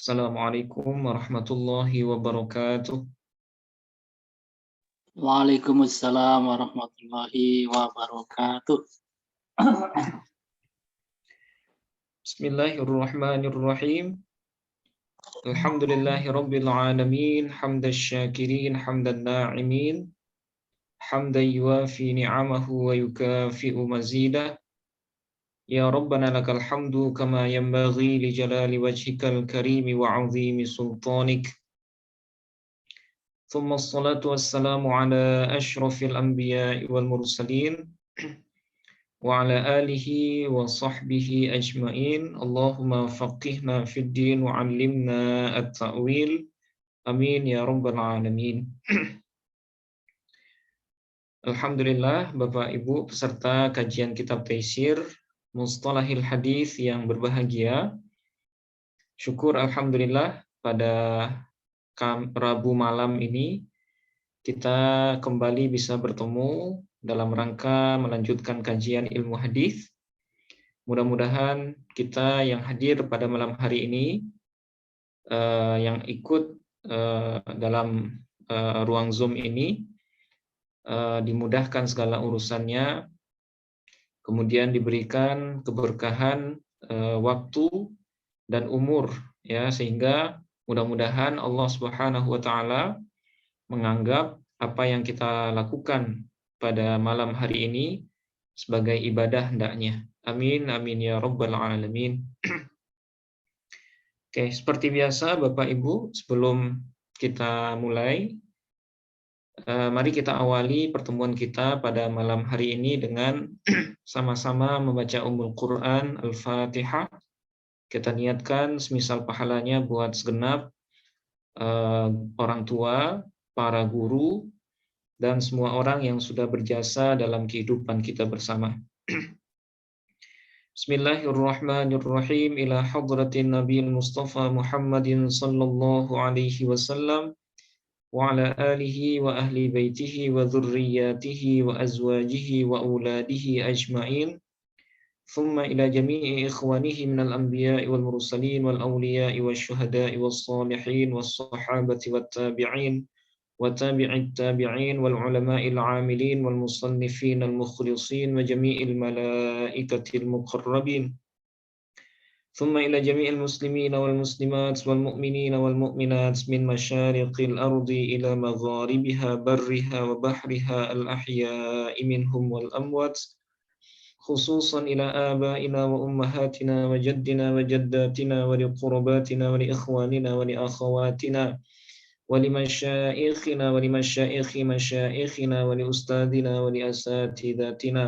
Assalamualaikum warahmatullahi wabarakatuh. Waalaikumsalam warahmatullahi wabarakatuh. Bismillahirrahmanirrahim. Alhamdulillahi rabbil alamin, hamdasy syakirin, hamdan na'imin, hamdan yuwafi ni'amahu wa yukafi'u mazidah. Ya Rabbana lakal hamdu kama yanbaghi li jalali wajhikal karimi wa 'azimi sultanik. Thumma assalatu wassalamu ala asyrafil anbiya'i wal mursalin wa ala alihi wa sahbihi ajma'in. Allahumma faqihna fid din wa 'allimna at-ta'wil. Amin ya rabbal alamin. Alhamdulillah Bapak Ibu peserta kajian kitab Taisir Mustalahil Hadis yang berbahagia. Syukur alhamdulillah pada Rabu malam ini kita kembali bisa bertemu dalam rangka melanjutkan kajian ilmu hadis. Mudah-mudahan kita yang hadir pada malam hari ini, yang ikut dalam ruang Zoom ini, dimudahkan segala urusannya, kemudian diberikan keberkahan waktu dan umur, ya, sehingga mudah-mudahan Allah Subhanahu wa taala menganggap apa yang kita lakukan pada malam hari ini sebagai ibadah hendaknya. Amin amin ya rabbal alamin. Oke, seperti biasa Bapak Ibu, sebelum kita mulai, mari kita awali pertemuan kita pada malam hari ini dengan sama-sama membaca Ummul Quran Al-Fatihah. Kita niatkan semisal pahalanya buat segenap orang tua, para guru, dan semua orang yang sudah berjasa dalam kehidupan kita bersama. Bismillahirrahmanirrahim. Ila hadratin Nabiil Mustafa Muhammadin sallallahu alaihi wasallam wa ala alihi wa ahli baitihi wa dhurriyyatihi wa azwajihi wa auladihi ajma'in. Thumma ila jami'i ikhwanihi minal anbiya'i wal mursalin wal awliya'i wasyuhada'i was salihin was sahabati wat tabi'in وتابع التابعين والعلماء العاملين والمصنفين المخلصين وجميع الملائكة المقربين ثم إلى جميع المسلمين والمسلمات والمؤمنين والمؤمنات من مشارق الأرض إلى مغاربها برها وبحرها الأحياء منهم والأموات خصوصا إلى آبائنا وأمهاتنا وجدنا وجداتنا ولقرباتنا ولإخواننا ولأخواتنا ولمشائخنا ولمشائخ مشائخنا ولأستاذنا ولأساتذتنا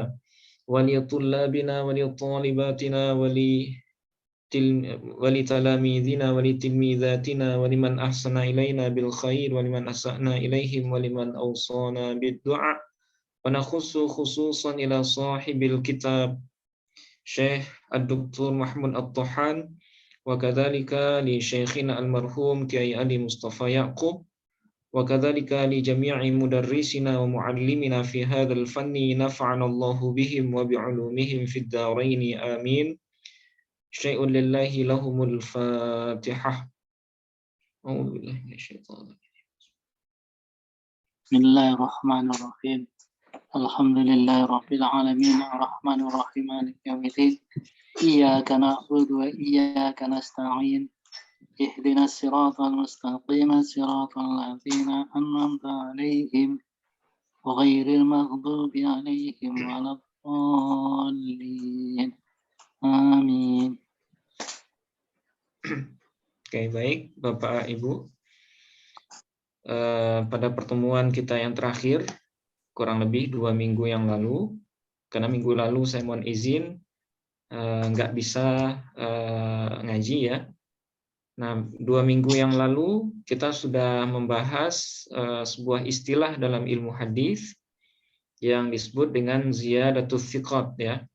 ولطلابنا ولطالباتنا ولتلاميذنا ولتلميذاتنا ولمن أحسن إلينا بالخير ولمن أسأنا إليهم ولمن أوصانا بالدعاء ونخص خصوصا إلى صاحب الكتاب شيخ الدكتور محمود الطحان وكذلك لشيخنا المرحوم كي علي مصطفى يعقوب وكذلك لجميع مدرسنا ومعلمنا في هذا الفن نفعنا الله بهم وبعلومهم في الدارين آمين. شيء لله لهم الفاتحة. أعوذ بالله من الشيطان الرجيم. Bismillahirrahmanirrahim. Alhamdulillahi rabbil alamin arrahmanir rahim maliki yaumiddin. Iyyaka na'budu wa iyyaka nasta'in. Ihdinas siratal mustaqim siratal ladzina an'amta 'alaihim ghairil maghdubi 'alaihim waladdallin. Amin. Oke, baik Bapak Ibu. Pada pertemuan kita yang terakhir, kurang lebih 2 minggu yang lalu, karena minggu lalu saya mohon izin nggak bisa ngaji ya. Nah, 2 minggu yang lalu kita sudah membahas sebuah istilah dalam ilmu hadis yang disebut dengan ziyadatus thiqat ya.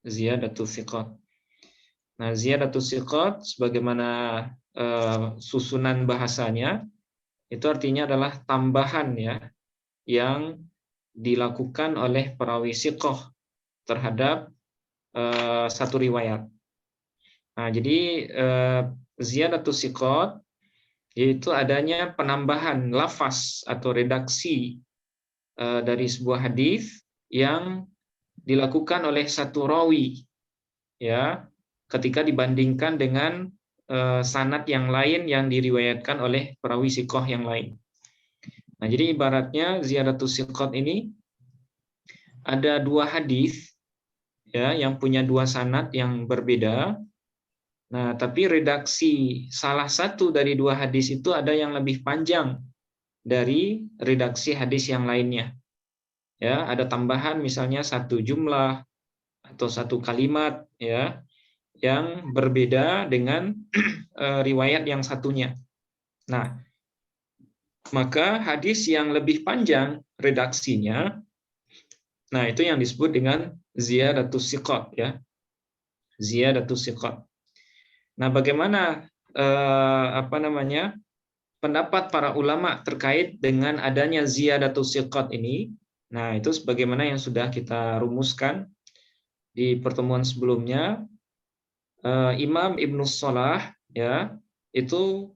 Ziyadatus thiqat. Nah, ziyadatus thiqat sebagaimana susunan bahasanya itu artinya adalah tambahan ya yang dilakukan oleh perawi thiqah terhadap satu riwayat. Nah, jadi ziyadatus siqat, yaitu adanya penambahan lafaz atau redaksi dari sebuah hadis yang dilakukan oleh satu rawi, ya, ketika dibandingkan dengan sanad yang lain yang diriwayatkan oleh perawi siqah yang lain. Nah, jadi ibaratnya ziyadatus siqat ini ada dua hadis, ya, yang punya dua sanad yang berbeda. Nah, tapi redaksi salah satu dari dua hadis itu ada yang lebih panjang dari redaksi hadis yang lainnya. Ya, ada tambahan misalnya satu jumlah atau satu kalimat, ya, yang berbeda dengan riwayat yang satunya. Nah, maka hadis yang lebih panjang redaksinya, nah itu yang disebut dengan ziyadatus siqat, ya. Ziyadatus siqat. Nah, bagaimana pendapat para ulama terkait dengan adanya ziyadatus siqat ini? Nah, itu sebagaimana yang sudah kita rumuskan di pertemuan sebelumnya. Imam Ibnu Shalah, ya, itu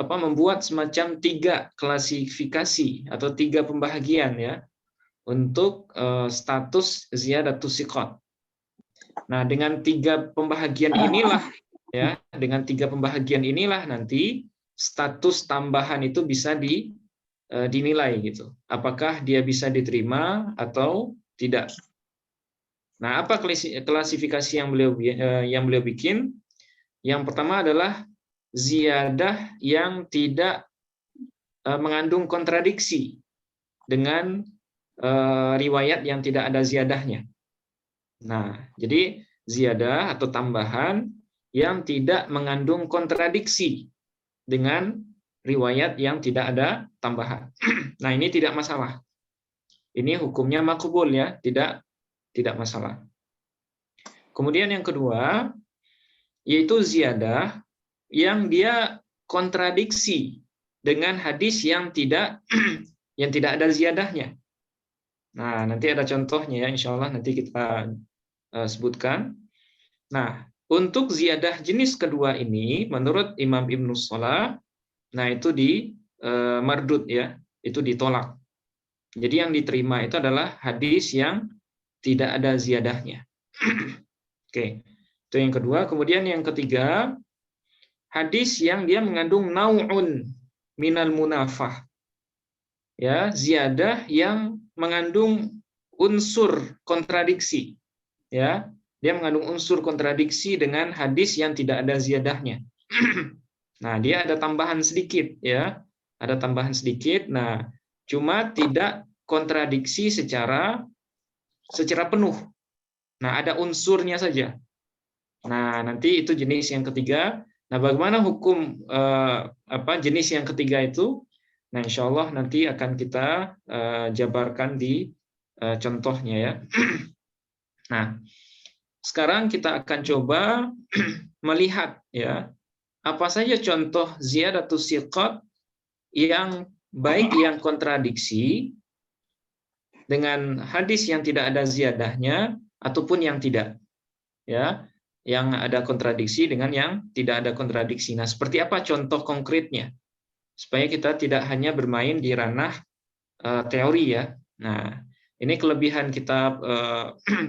membuat semacam 3 klasifikasi atau 3 pembagian, ya, untuk status ziyadatus siqat. Nah, dengan 3 pembagian inilah, ya, dengan 3 pembagian inilah nanti status tambahan itu bisa dinilai gitu. Apakah dia bisa diterima atau tidak. Nah, apa klasifikasi yang beliau bikin? Yang pertama adalah ziyadah yang tidak mengandung kontradiksi dengan riwayat yang tidak ada ziyadahnya. Nah, jadi ziyadah atau tambahan yang tidak mengandung kontradiksi dengan riwayat yang tidak ada tambahan. Nah, ini tidak masalah. Ini hukumnya maqbul, ya, tidak masalah. Kemudian yang kedua, yaitu ziyadah yang dia kontradiksi dengan hadis yang tidak ada ziyadahnya. Nah, nanti ada contohnya, ya, insya Allah nanti kita sebutkan. Nah, untuk ziyadah jenis kedua ini, menurut Imam Ibnu Shalah, nah itu mardud, ya, itu ditolak. Jadi yang diterima itu adalah hadis yang tidak ada ziyadahnya. Oke, itu yang kedua. Kemudian yang ketiga, hadis yang dia mengandung nau'un minal munafah, ya, ziyadah yang mengandung unsur kontradiksi, ya, dia mengandung unsur kontradiksi dengan hadis yang tidak ada ziyadahnya. Nah, dia ada tambahan sedikit, ya, ada tambahan sedikit. Nah, cuma tidak kontradiksi secara penuh. Nah, ada unsurnya saja. Nah, nanti itu jenis yang ketiga. Nah, bagaimana hukum jenis yang ketiga itu? Nah, insya Allah nanti akan kita jabarkan di contohnya, ya. Nah, sekarang kita akan coba melihat, ya, apa saja contoh ziyadatus siqat yang baik yang kontradiksi dengan hadis yang tidak ada ziyadahnya ataupun yang tidak, ya, yang ada kontradiksi dengan yang tidak ada kontradiksi. Nah, seperti apa contoh konkretnya supaya kita tidak hanya bermain di ranah teori, ya. Nah, ini kelebihan kitab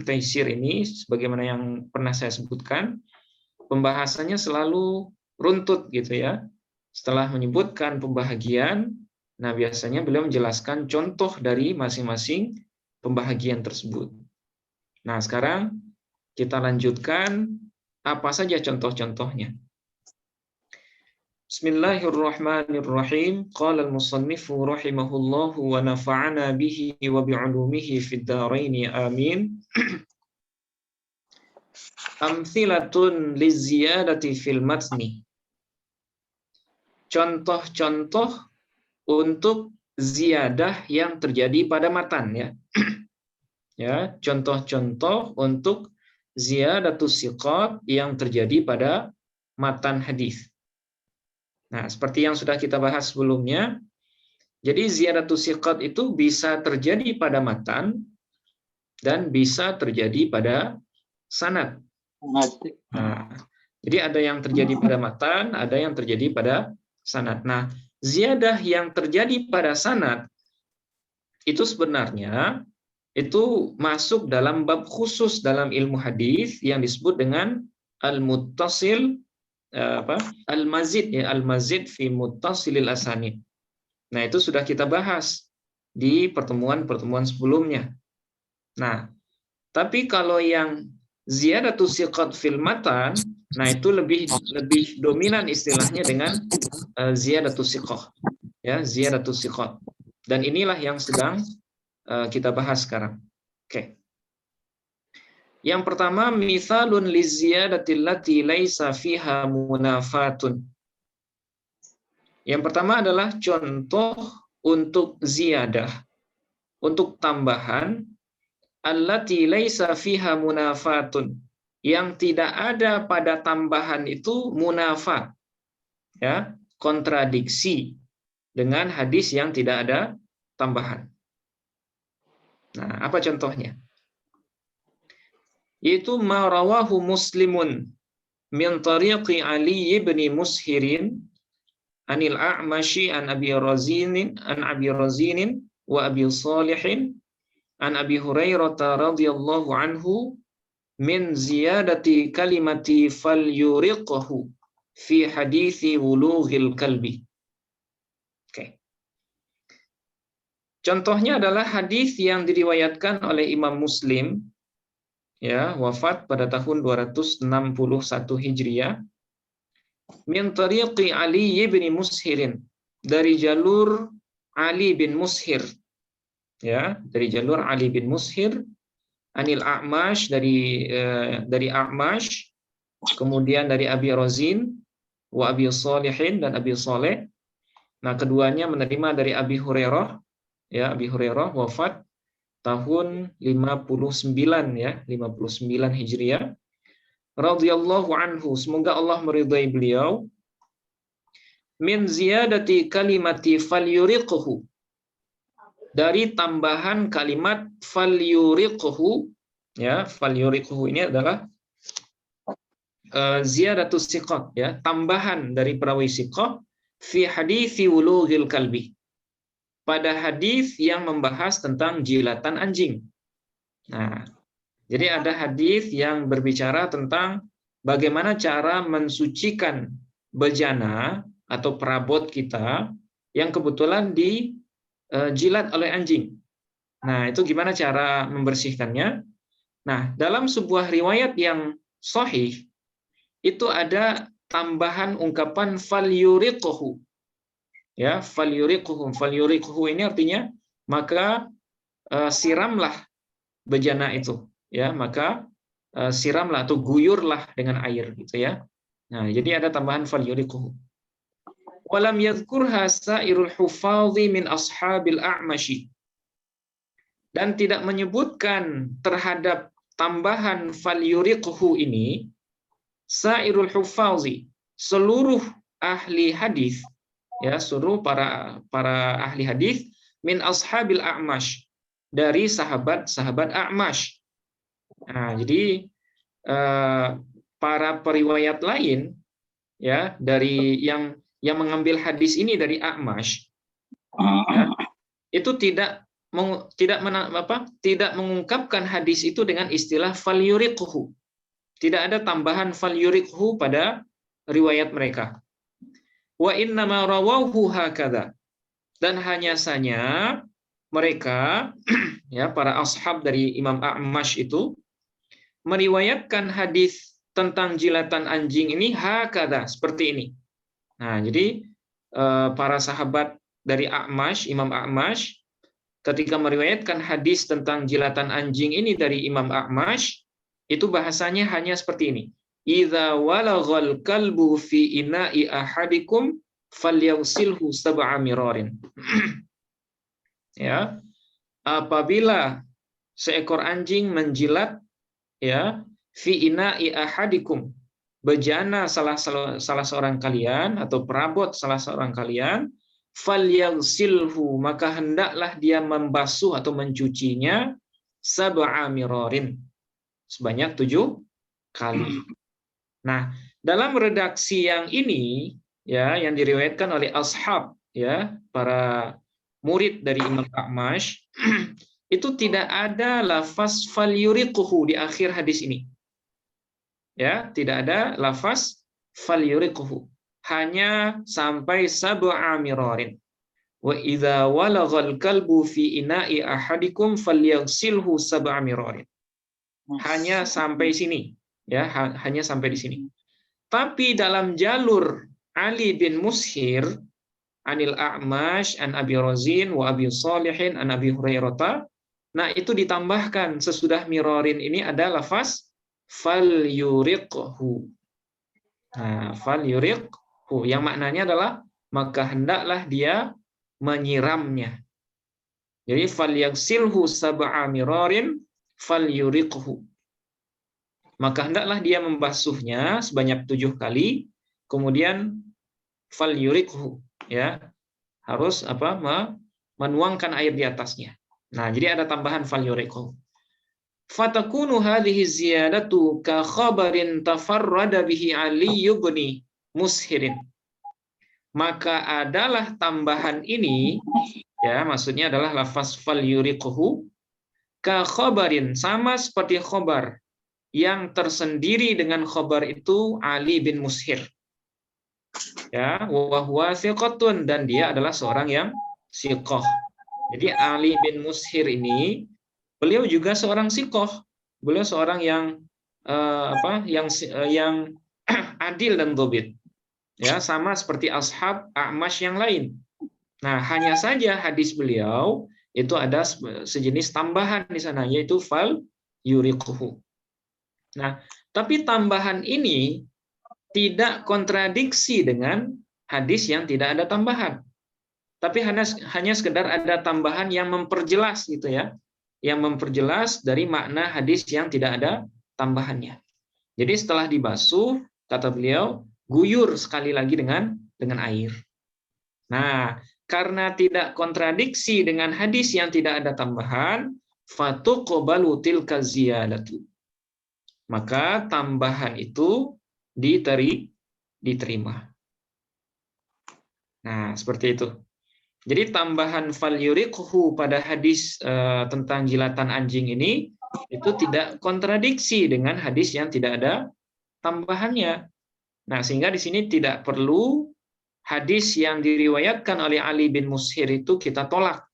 Taisir ini, sebagaimana yang pernah saya sebutkan, pembahasannya selalu runtut, gitu, ya. Setelah menyebutkan pembahagian, nah biasanya beliau menjelaskan contoh dari masing-masing pembahagian tersebut. Nah, sekarang kita lanjutkan apa saja contoh-contohnya. Bismillahirrahmanirrahim. Qala al-musannifu rahimahullahu wa nafa'ana bihi wa bi'ulumihi fid dharain amin. Amthilatun liziyadati fil matni. Contoh-contoh untuk ziyadah yang terjadi pada matan, ya. Ya, contoh-contoh untuk ziyadatus siqat yang terjadi pada matan hadis. Nah, seperti yang sudah kita bahas sebelumnya, jadi ziyadatus siqat itu bisa terjadi pada matan dan bisa terjadi pada sanad. Nah, Jadi ada yang terjadi pada matan, ada yang terjadi pada sanad. Nah, ziyadah yang terjadi pada sanad itu sebenarnya itu masuk dalam bab khusus dalam ilmu hadis yang disebut dengan al-muttasil al-mazid ya, al-mazid fi muttasilil asanid. Nah, itu sudah kita bahas di pertemuan-pertemuan sebelumnya. Nah, tapi kalau yang ziyadatu siqat fil matan, nah itu lebih dominan istilahnya dengan ziyadatu siqah. Ya, ziyadatu siqat. Dan inilah yang sedang kita bahas sekarang. Oke. Yang pertama, mithalun liziyadatil lati laisa fiha munafatun. Yang pertama adalah contoh untuk ziyadah, untuk tambahan allati laisa fiha munafatun, yang tidak ada pada tambahan itu munafat, ya, kontradiksi dengan hadis yang tidak ada tambahan. Nah, apa contohnya? Yaitu ma rawahu Muslimun min tariqi Ali ibn Mushirin anil A'mashi an Abi Razinin wa Abi Salihin an Abi Hurairah radhiyallahu anhu min ziyadati kalimati falyuriqhu fi hadithi wulughil kalbi. Oke. Contohnya adalah hadis yang diriwayatkan oleh Imam Muslim, ya, wafat pada tahun 261 Hijriah, min tariqi Ali bin Mushirin, dari jalur Ali bin Mushir, ya, dari jalur Ali bin Mushir, anil A'mash, dari A'mash, kemudian dari Abi Razin wa Abi Salihin, dan Abi Saleh. Nah, keduanya menerima dari Abi Hurairah, ya, Abi Hurairah wafat tahun 59 ya, 59 Hijriah. Radhiyallahu anhu, semoga Allah meridai beliau. Min ziyadati kalimati falyuriqhu, dari tambahan kalimat falyuriqhu, ya, falyuriqhu ini adalah ziyadatus siqah, ya, tambahan dari perawi siqah fi hadithi wulughil kalbi, pada hadis yang membahas tentang jilatan anjing. Nah, jadi ada hadis yang berbicara tentang bagaimana cara mensucikan bejana atau perabot kita yang kebetulan dijilat oleh anjing. Nah, itu gimana cara membersihkannya? Nah, dalam sebuah riwayat yang sahih itu ada tambahan ungkapan falyuriqhu. Ya, falyuriqhu ini artinya maka siramlah bejana itu, ya, maka siramlah atau guyurlah dengan air, gitu ya. Nah, jadi ada tambahan falyuriqhu. Walam yadhkurha sa'irul hufadhi min ashabil a'mashi, dan tidak menyebutkan terhadap tambahan falyuriqhu ini sa'irul hufadhi, seluruh ahli hadis, ya, seluruh para ahli hadis, min ashabil a'mash, dari sahabat-sahabat A'mash. Nah, jadi para periwayat lain, ya, dari yang mengambil hadis ini dari A'mash, ya, itu tidak mengungkapkan hadis itu dengan istilah falyuriqhu. Tidak ada tambahan falyuriqhu pada riwayat mereka. Wa innama rawahu hakadha, dan hanya saja mereka, ya, para ashab dari Imam A'mash itu meriwayatkan hadis tentang jilatan anjing ini hakadha, seperti ini. Nah, jadi para sahabat dari A'mash, Imam A'mash, ketika meriwayatkan hadis tentang jilatan anjing ini dari Imam A'mash, itu bahasanya hanya seperti ini. Idza walaghal kalbu fi ina'i ahadikum falyawsilhu sab'a mirarin. Ya, apabila seekor anjing menjilat, ya, fi ina'i ahadikum, bejana salah seorang kalian atau perabot salah seorang kalian, falyaghsilhu, maka hendaklah dia membasuh atau mencucinya sab'a mirarin, sebanyak 7 kali. Nah, dalam redaksi yang ini ya, yang diriwayatkan oleh ashab ya, para murid dari Imam A'mash, itu tidak ada lafaz falyuriquhu di akhir hadis ini. Ya, tidak ada lafaz falyuriquhu. Hanya sampai sab'a mirarin. Wa idza walaghal kalbu fi ina'i ahadikum falyaghsilhu sab'a mirarin. Hanya sampai sini, ya, hanya sampai di sini. Tapi dalam jalur Ali bin Mushir anil A'mash an Abi Razin wa Abi Salihin an Abi Hurairah, nah itu ditambahkan sesudah mirarin ini ada lafaz falyuriqhu. Nah, falyuriqhu yang maknanya adalah maka hendaklah dia menyiramnya. Jadi falyaghsilhu sab'a mirarin falyuriqhu. Maka hendaklah dia membasuhnya sebanyak 7 kali, kemudian falyuriqhu, ya. Harus menuangkan air di atasnya. Nah, jadi ada tambahan falyuriqhu. Fatakunu hadhihi ziyadatu ka khabarin tafarrada bihi Ali ibn Mushirin. Maka adalah tambahan ini, ya, maksudnya adalah lafaz falyuriqhu ka khabarin, sama seperti khabar yang tersendiri dengan khabar itu Ali bin Mushir. Ya, wa huwa thiqatun, dan dia adalah seorang yang siqah. Jadi Ali bin Mushir ini beliau juga seorang siqah. Beliau seorang yang yang adil dan dhabit. Ya, sama seperti ashab A'mash yang lain. Nah, hanya saja hadis beliau itu ada sejenis tambahan di sana, yaitu fal yuriquhu. Nah, tapi tambahan ini tidak kontradiksi dengan hadis yang tidak ada tambahan. Tapi hanya sekedar ada tambahan yang memperjelas gitu ya. Yang memperjelas dari makna hadis yang tidak ada tambahannya. Jadi setelah dibasuh, kata beliau, guyur sekali lagi dengan air. Nah, karena tidak kontradiksi dengan hadis yang tidak ada tambahan, fatuqbalu tilka ziyadatu. Maka tambahan itu diterima. Nah, seperti itu. Jadi tambahan falyuriqhu pada hadis tentang jilatan anjing ini itu tidak kontradiksi dengan hadis yang tidak ada tambahannya. Nah, sehingga di sini tidak perlu hadis yang diriwayatkan oleh Ali bin Mushir itu kita tolak.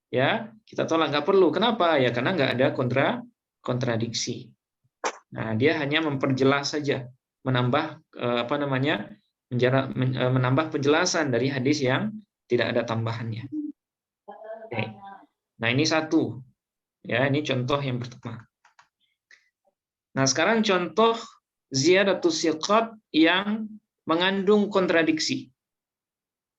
Ya, kita tolak, nggak perlu. Kenapa? Ya karena nggak ada kontradiksi. Nah, dia hanya memperjelas saja, menambah menambah penjelasan dari hadis yang tidak ada tambahannya. Oke. Nah, ini satu. Ya, ini contoh yang pertama. Nah, sekarang contoh ziyadatus siqat yang mengandung kontradiksi.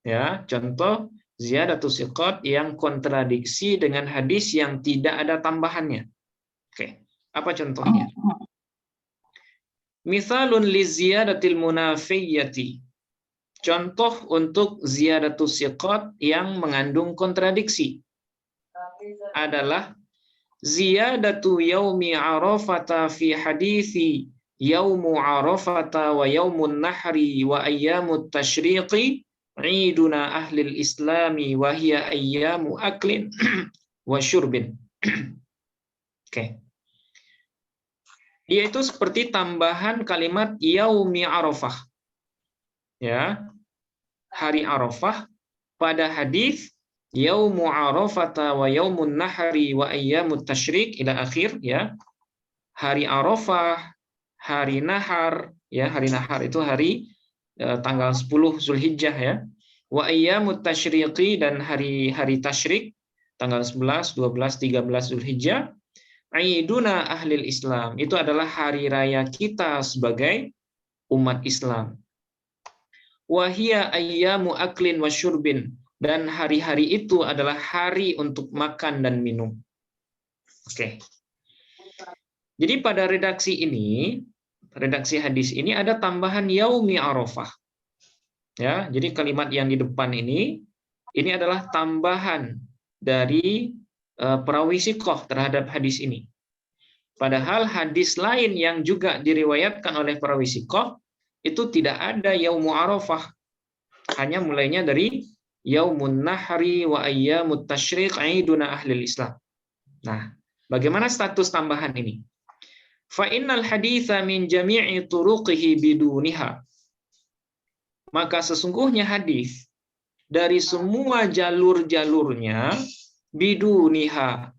Ya, contoh ziyadatus siqat yang kontradiksi dengan hadis yang tidak ada tambahannya. Oke, apa contohnya? Mithalun li ziyadatil munafiyyati. Contoh untuk ziyadatus siqat yang mengandung kontradiksi adalah ziyadatu yaumi arafata fi hadithi yaumu arafata wa yaumun nahri wa ayyamut tashriqi iduna ahlil islami wa hiya ayyamu aklin wa syurbin. Oke. Dia itu seperti tambahan kalimat yaumi arafah. Ya. Hari Arafah pada hadis yaumu arafata wa yaumun nahri wa ayyamut tasyrik ila akhir, ya. Hari Arafah, hari Nahar, ya, hari Nahar itu hari tanggal 10 Zulhijjah, ya. Wa ayyamut tasyriqi, dan hari tasyrik tanggal 11, 12, 13 Zulhijjah. Aiduna ahlil Islam, itu adalah hari raya kita sebagai umat Islam. Wahia ayyamu aklin wa syurbin, dan hari-hari itu adalah hari untuk makan dan minum. Oke. Jadi pada redaksi hadis ini ada tambahan yaumi arafah. Ya, jadi kalimat yang di depan ini adalah tambahan dari perawi siqah terhadap hadis ini. Padahal hadis lain yang juga diriwayatkan oleh perawi siqah itu tidak ada Yaumu Arafah. Hanya mulainya dari Yaumun Nahri wa Ayyamut Tasyriq Aiduna Ahlil Islam. Nah, bagaimana status tambahan ini? Fa innal haditsa min jami'i turuqihi biduniha. Maka sesungguhnya hadis dari semua jalur-jalurnya biduniha,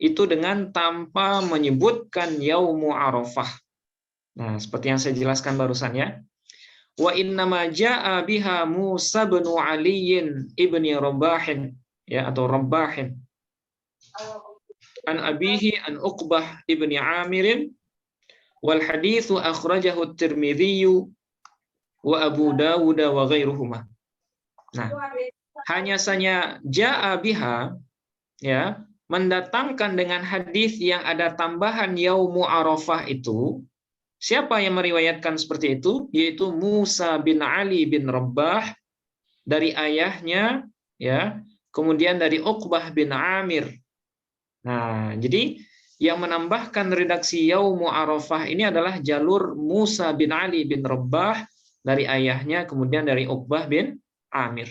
itu dengan tanpa menyebutkan Yaumu Arafah. Nah, seperti yang saya jelaskan barusan ya. Wa innama jaa biha Musa bin Ali ibni Rabahin, ya, atau Rabahin, an abihi an Uqbah ibni Amir, wal haditsu akhrajahu at-Tirmidzi wa Abu Dawud wa ghairuhuma. Nah, hanya saja jaa biha, ya, mendatangkan dengan hadis yang ada tambahan Yaumu Arafah itu. Siapa yang meriwayatkan seperti itu? Yaitu Musa bin Ali bin Rabbah dari ayahnya, ya, kemudian dari Uqbah bin Amir. Nah, jadi yang menambahkan redaksi Yaumu Arafah ini adalah jalur Musa bin Ali bin Rabbah dari ayahnya, kemudian dari Uqbah bin Amir.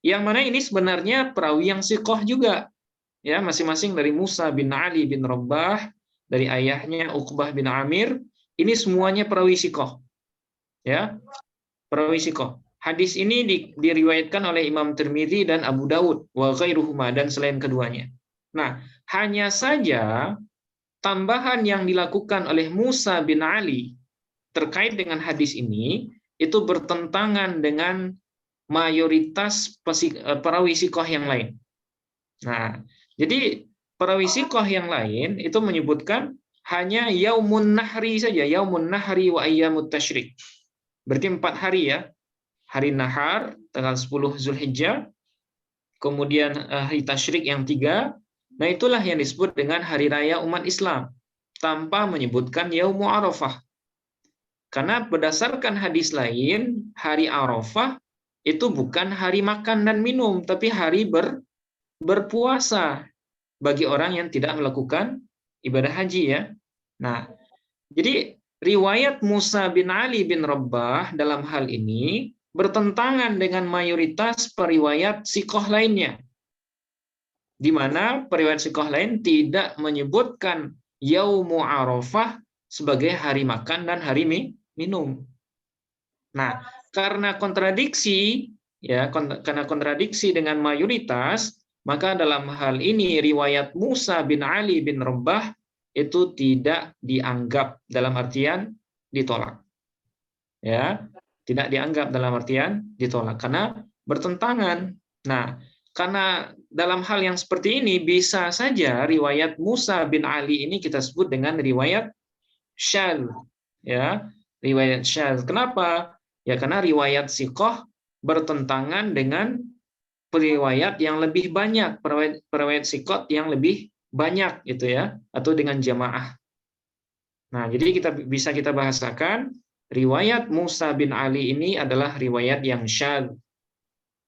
Yang mana ini sebenarnya perawi yang siqah juga, ya, masing-masing dari Musa bin Ali bin Rabbah, dari ayahnya Uqbah bin Amir, ini semuanya perawi siqah, ya, perawi siqah. Hadis ini diriwayatkan oleh Imam Tirmidzi dan Abu Dawud wa ghairuhuma, dan selain keduanya. Nah, hanya saja tambahan yang dilakukan oleh Musa bin Ali terkait dengan hadis ini itu bertentangan dengan mayoritas perawi siqah yang lain. Nah, jadi perawi siqah yang lain itu menyebutkan hanya Yaumun Nahri saja, Yaumun Nahri wa Ayyamut Tasyriq. Berarti 4 hari ya. Hari Nahar tanggal 10 Zulhijjah, kemudian hari Tasyriq yang 3. Nah, itulah yang disebut dengan hari raya umat Islam tanpa menyebutkan Yaumu Arafah. Karena berdasarkan hadis lain, hari Arafah itu bukan hari makan dan minum, tapi hari berpuasa bagi orang yang tidak melakukan ibadah haji, ya. Nah, jadi riwayat Musa bin Ali bin Rabbah dalam hal ini bertentangan dengan mayoritas periwayat siqah lainnya, di mana periwayat siqah lain tidak menyebutkan Yaumu Arafah sebagai hari makan dan hari minum. Nah, karena kontradiksi, ya, karena kontradiksi dengan mayoritas, maka dalam hal ini riwayat Musa bin Ali bin Rabbah itu tidak dianggap dalam artian ditolak. Ya, tidak dianggap dalam artian ditolak karena bertentangan. Nah, karena dalam hal yang seperti ini bisa saja riwayat Musa bin Ali ini kita sebut dengan riwayat syadz, ya, riwayat syadz. Kenapa? Ya, karena riwayat siqah bertentangan dengan periwayat yang lebih banyak, periwayat siqat yang lebih banyak, gitu ya, atau dengan jamaah. Nah, jadi bisa kita bahasakan riwayat Musa bin Ali ini adalah riwayat yang syadz.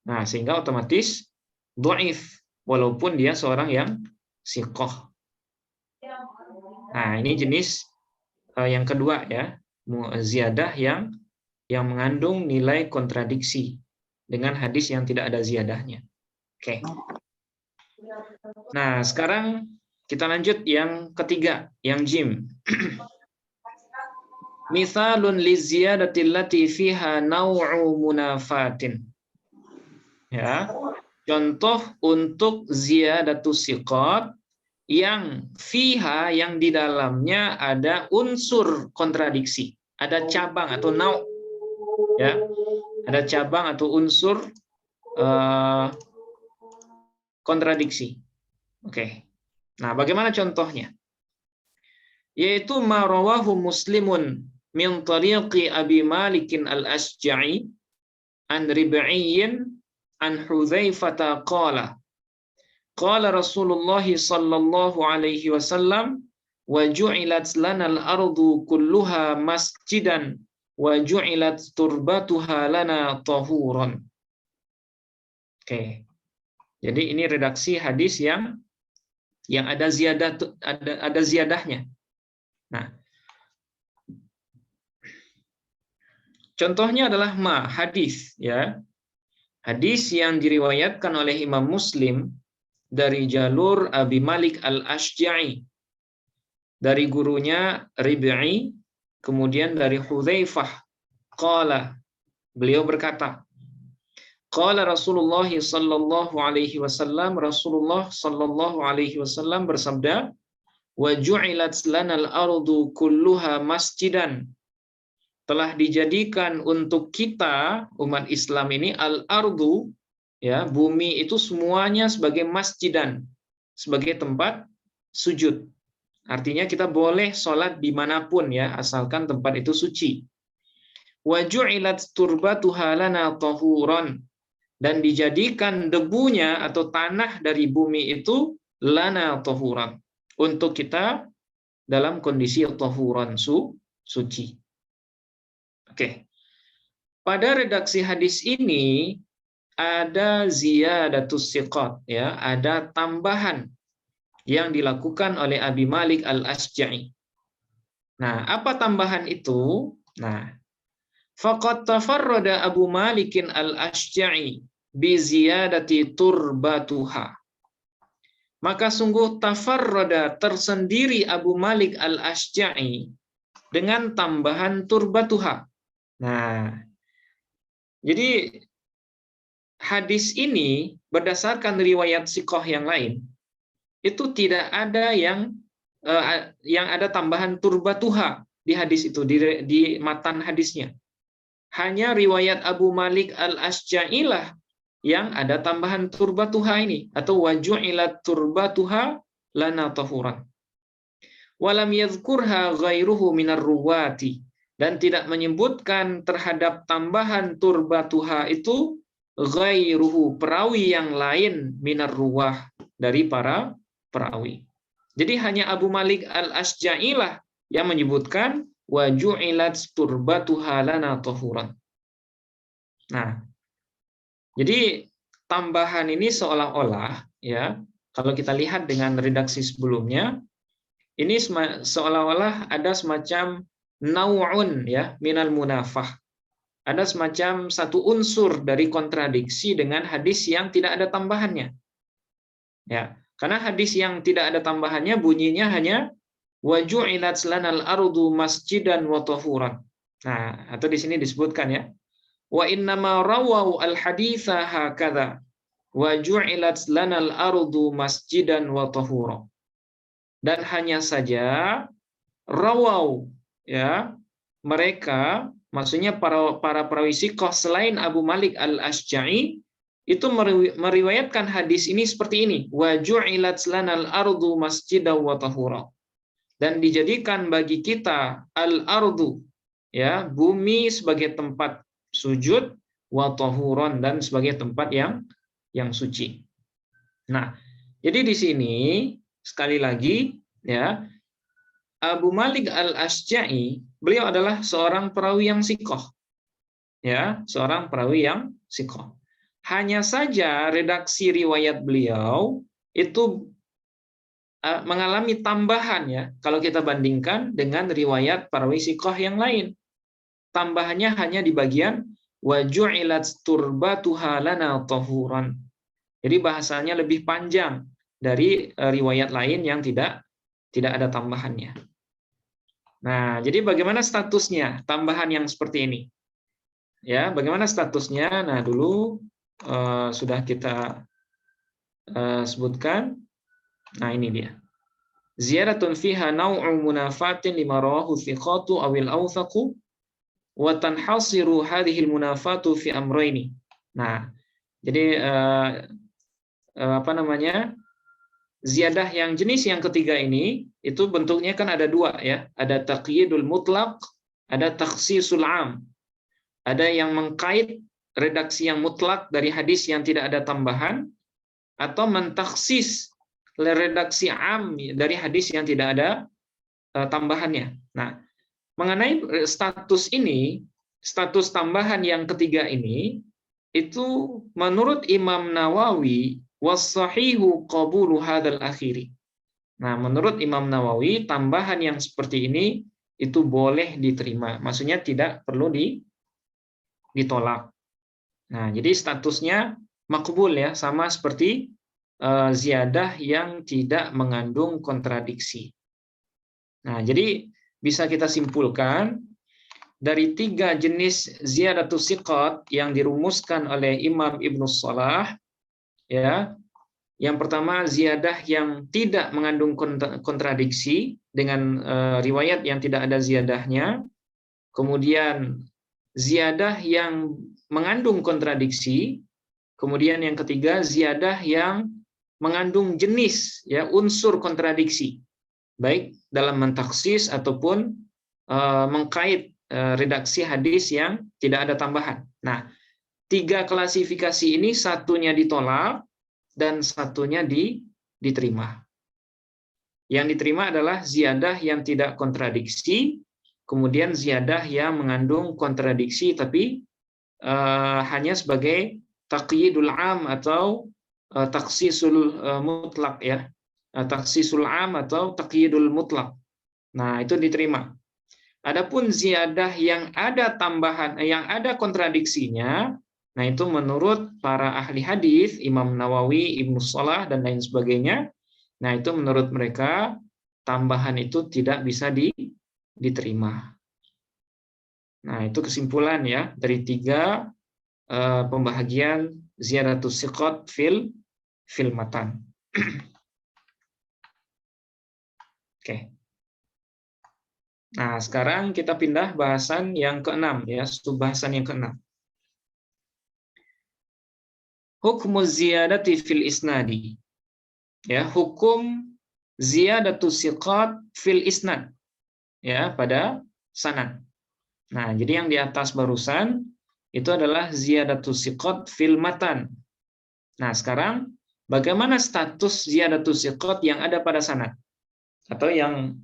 Nah, sehingga otomatis dhaif walaupun dia seorang yang siqah. Nah, ini jenis yang kedua, ya, ziyadah yang mengandung nilai kontradiksi dengan hadis yang tidak ada ziyadahnya. Oke. Nah, sekarang kita lanjut yang ketiga, yang jim. Mithalun liziyadati allati fiha naw'u munafatin. Ya. Contoh untuk ziyadatus siqat yang fiha, yang di dalamnya ada unsur kontradiksi, ada cabang atau nau', ya, ada cabang atau unsur kontradiksi. Oke. Nah, bagaimana contohnya? Yaitu ma rawahu Muslimun min tariqi Abi Malikin al-Asja'i an Rib'iyyin an Hudzaifah qala qala Rasulullah sallallahu alaihi wasallam wa ju'ilat lana al-ardu kulluha masjidan wa ju'ilat turbatuha lana tahuran. Oke. Jadi ini redaksi hadis yang ada ziyadahnya. Nah, contohnya adalah hadis ya. Hadis yang diriwayatkan oleh Imam Muslim dari jalur Abi Malik Al-Ashja'i, dari gurunya Rib'i, kemudian dari Hudzaifah, qala, beliau berkata, qala Rasulullah sallallahu alaihi wasallam, Rasulullah sallallahu alaihi wasallam bersabda, wa ju'ilat lanal ardu kulluha masjidan, telah dijadikan untuk kita umat Islam ini al-ardu, ya, bumi itu semuanya sebagai masjidan, sebagai tempat sujud. Artinya kita boleh sholat dimanapun ya, asalkan tempat itu suci. Wa ju'ilat turbatuha lana tahuran, dan dijadikan debunya atau tanah dari bumi itu lana tahuran, untuk kita dalam kondisi tahuran, suci. Oke. Pada redaksi hadis ini ada ziyadatus siqat ya, ada tambahan yang dilakukan oleh Abi Malik Al-Ashja'i. Nah, apa tambahan itu? Nah, faqad tafarrada Abu Malikin Al-Ashja'i bi ziyadati turbatuha. Maka sungguh tafarrada, tersendiri Abu Malik Al-Ashja'i dengan tambahan turbatuha. Nah, jadi hadis ini berdasarkan riwayat siqah yang lain itu tidak ada yang ada tambahan turbatuha di hadis itu, di matan hadisnya. Hanya riwayat Abu Malik Al-Ashja'i lah yang ada tambahan turbatuha ini, atau waju'ilat turbatuha lana tahuran. Walam yadhkurha ghairuhu minar ruwati, dan tidak menyebutkan terhadap tambahan turbatuha itu ghairuhu, perawi yang lain, minar ruwah, dari para perawi. Jadi hanya Abu Malik Al-Ashja'i lah yang menyebutkan wa ju'ilat turbatuha lana tahuran. Nah, jadi tambahan ini seolah-olah ya, kalau kita lihat dengan redaksi sebelumnya, ini seolah-olah ada semacam nau'un ya minal munafah. Ada semacam satu unsur dari kontradiksi dengan hadis yang tidak ada tambahannya. Ya, karena hadis yang tidak ada tambahannya bunyinya hanya wa ju'ilat lanal ardu masjidan wa tahuran. Nah, atau di sini disebutkan ya, wa innama rawau al haditsa hakadza wa ju'ilat lanal ardu masjidan wa tahuran. Dan hanya saja rawau ya, mereka, maksudnya para perawi siqah selain Abu Malik Al-Ashja'i itu meriwayatkan hadis ini seperti ini, wa ju'ilat lanal ardu masjidan wa tahura, dan dijadikan bagi kita al-ardu ya, bumi sebagai tempat sujud, wa tahuran, dan sebagai tempat yang suci. Nah, jadi di sini sekali lagi ya, Abu Malik Al-Ashja'i beliau adalah seorang perawi yang siqah. Ya, seorang perawi yang siqah. Hanya saja redaksi riwayat beliau itu mengalami tambahan ya, kalau kita bandingkan dengan riwayat perawi siqah yang lain. Tambahannya hanya di bagian wa ju'ilat turbatuha lana tahuran. Jadi bahasanya lebih panjang dari riwayat lain yang tidak ada tambahannya. Nah, jadi bagaimana statusnya tambahan yang seperti ini? Ya, bagaimana statusnya? Nah, dulu sudah kita sebutkan. Nah, ini dia. Ziyaratun fiha naw'u munafatin lima rawahu thiqatu awil awthaqu wa tanhasiru hadhihi munafatu fi amrayni. Nah, jadi apa namanya? Ziyadah yang jenis yang ketiga ini itu bentuknya kan ada dua ya, ada taqyidul mutlaq, ada takhsisul am. Ada yang mengkait redaksi yang mutlak dari hadis yang tidak ada tambahan, atau mentakhsis redaksi am dari hadis yang tidak ada tambahannya. Nah, mengenai status ini, status tambahan yang ketiga ini, itu menurut Imam Nawawi was-sahihu qabulu hadzal akhiri. Nah, menurut Imam Nawawi tambahan yang seperti ini itu boleh diterima. Maksudnya tidak perlu ditolak. Nah, jadi statusnya makbul ya, sama seperti ziyadah yang tidak mengandung kontradiksi. Nah, jadi bisa kita simpulkan dari 3 jenis ziyadatus siqat yang dirumuskan oleh Imam Ibnu Shalah, ya. Yang pertama, ziyadah yang tidak mengandung kontradiksi dengan riwayat yang tidak ada ziyadahnya. Kemudian ziyadah yang mengandung kontradiksi. Kemudian yang ketiga, ziyadah yang mengandung jenis, ya, unsur kontradiksi, baik dalam mentaksis ataupun mengkait redaksi hadis yang tidak ada tambahan. Nah, 3 klasifikasi ini satunya ditolak dan satunya diterima. Yang diterima adalah ziyadah yang tidak kontradiksi, kemudian ziyadah yang mengandung kontradiksi tapi hanya sebagai taqyidul am atau taksisul mutlak, ya. Taksisul am atau taqyidul mutlak. Nah, itu diterima. Adapun ziyadah yang ada tambahan, yang ada kontradiksinya, nah itu menurut para ahli hadis, Imam Nawawi, Ibnu Shalah dan lain sebagainya, nah itu menurut mereka tambahan itu tidak bisa diterima. Nah, itu kesimpulan ya dari 3 pembahagian ziyadatus siqat fil matan. Oke. Nah, sekarang kita pindah bahasan yang ke-6 ya, subbahasan yang ke-6. Hukmuz ziyadati fil isnadi. Ya, hukum ziyadatus siqat fil isnad. Ya, pada sanad. Nah, jadi yang di atas barusan itu adalah ziyadatus siqat fil matan. Nah, sekarang bagaimana status ziyadatus siqat yang ada pada sanad? Atau yang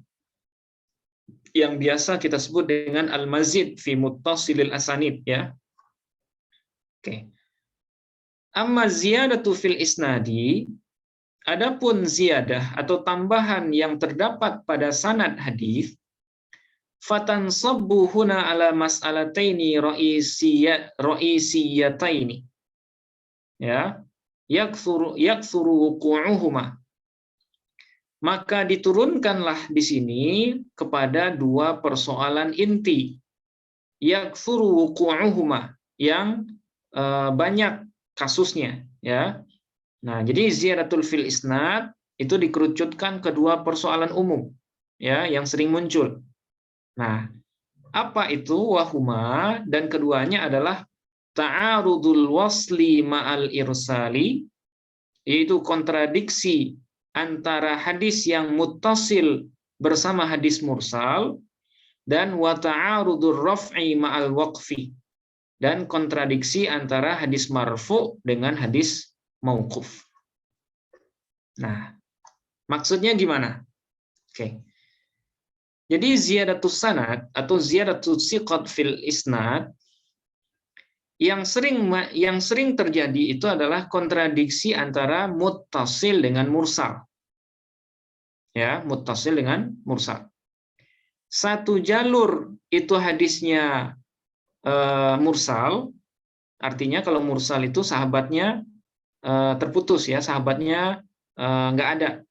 biasa kita sebut dengan al-mazid fi muttasilil asanid, ya. Oke. Amma ziyadatu fil isnadi, adapun ziyadah atau tambahan yang terdapat pada sanad hadis, fatansabbu huna ala mas'alataini ra'isiyataini. Ya, yakthuru wuqu'uhuma. Maka diturunkanlah di sini kepada 2 persoalan inti. Yakthuru wuqu'uhuma, yang banyak kasusnya, ya. Nah, jadi ziyadatul fil isnad itu dikerucutkan ke 2 persoalan umum, ya, yang sering muncul. Nah, apa itu wahuma? Dan keduanya adalah ta'arudul wasli ma'al irsali, yaitu kontradiksi antara hadis yang muttasil bersama hadis mursal, dan wa ta'arudur raf'i ma'al waqfi, dan kontradiksi antara hadis marfu dengan hadis mauquf. Nah, maksudnya gimana? Oke. Jadi ziyadatus sanad atau ziyadatus siqat fil isnad yang sering terjadi itu adalah kontradiksi antara muttasil dengan mursal. Ya, muttasil dengan mursal. Satu jalur itu hadisnya mursal, artinya kalau mursal itu sahabatnya terputus, ya, sahabatnya nggak ada.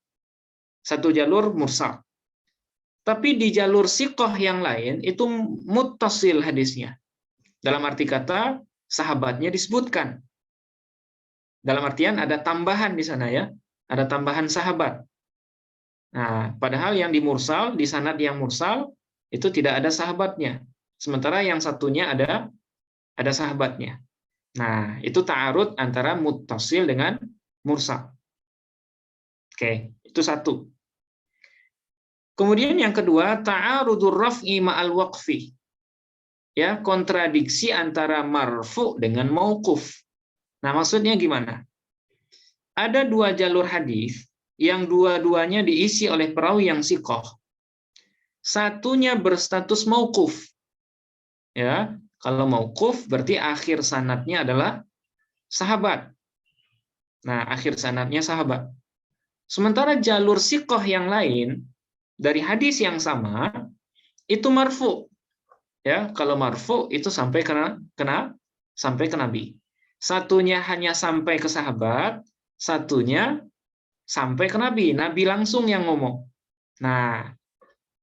Satu jalur mursal. Tapi di jalur siqah yang lain itu muttasil hadisnya. Dalam arti kata sahabatnya disebutkan. Dalam artian ada tambahan di sana, ya. Ada tambahan sahabat. Nah, padahal yang di mursal, di sanad yang mursal itu tidak ada sahabatnya. Sementara yang satunya ada sahabatnya. Nah, itu ta'arud antara muttasil dengan mursal. Oke, itu satu. Kemudian yang kedua, ta'arudur raf'i ma'al waqfi. Ya, kontradiksi antara marfu dengan mauquf. Nah, maksudnya gimana? Ada 2 jalur hadis yang dua-duanya diisi oleh perawi yang siqah. Satunya berstatus mauquf. Ya, kalau mauquf berarti akhir sanadnya adalah sahabat. Nah, akhir sanadnya sahabat. Sementara jalur siqah yang lain dari hadis yang sama itu marfu. Ya, kalau marfu itu sampai kena sampai ke Nabi. Satunya hanya sampai ke sahabat, satunya sampai ke Nabi. Nabi langsung yang ngomong. Nah,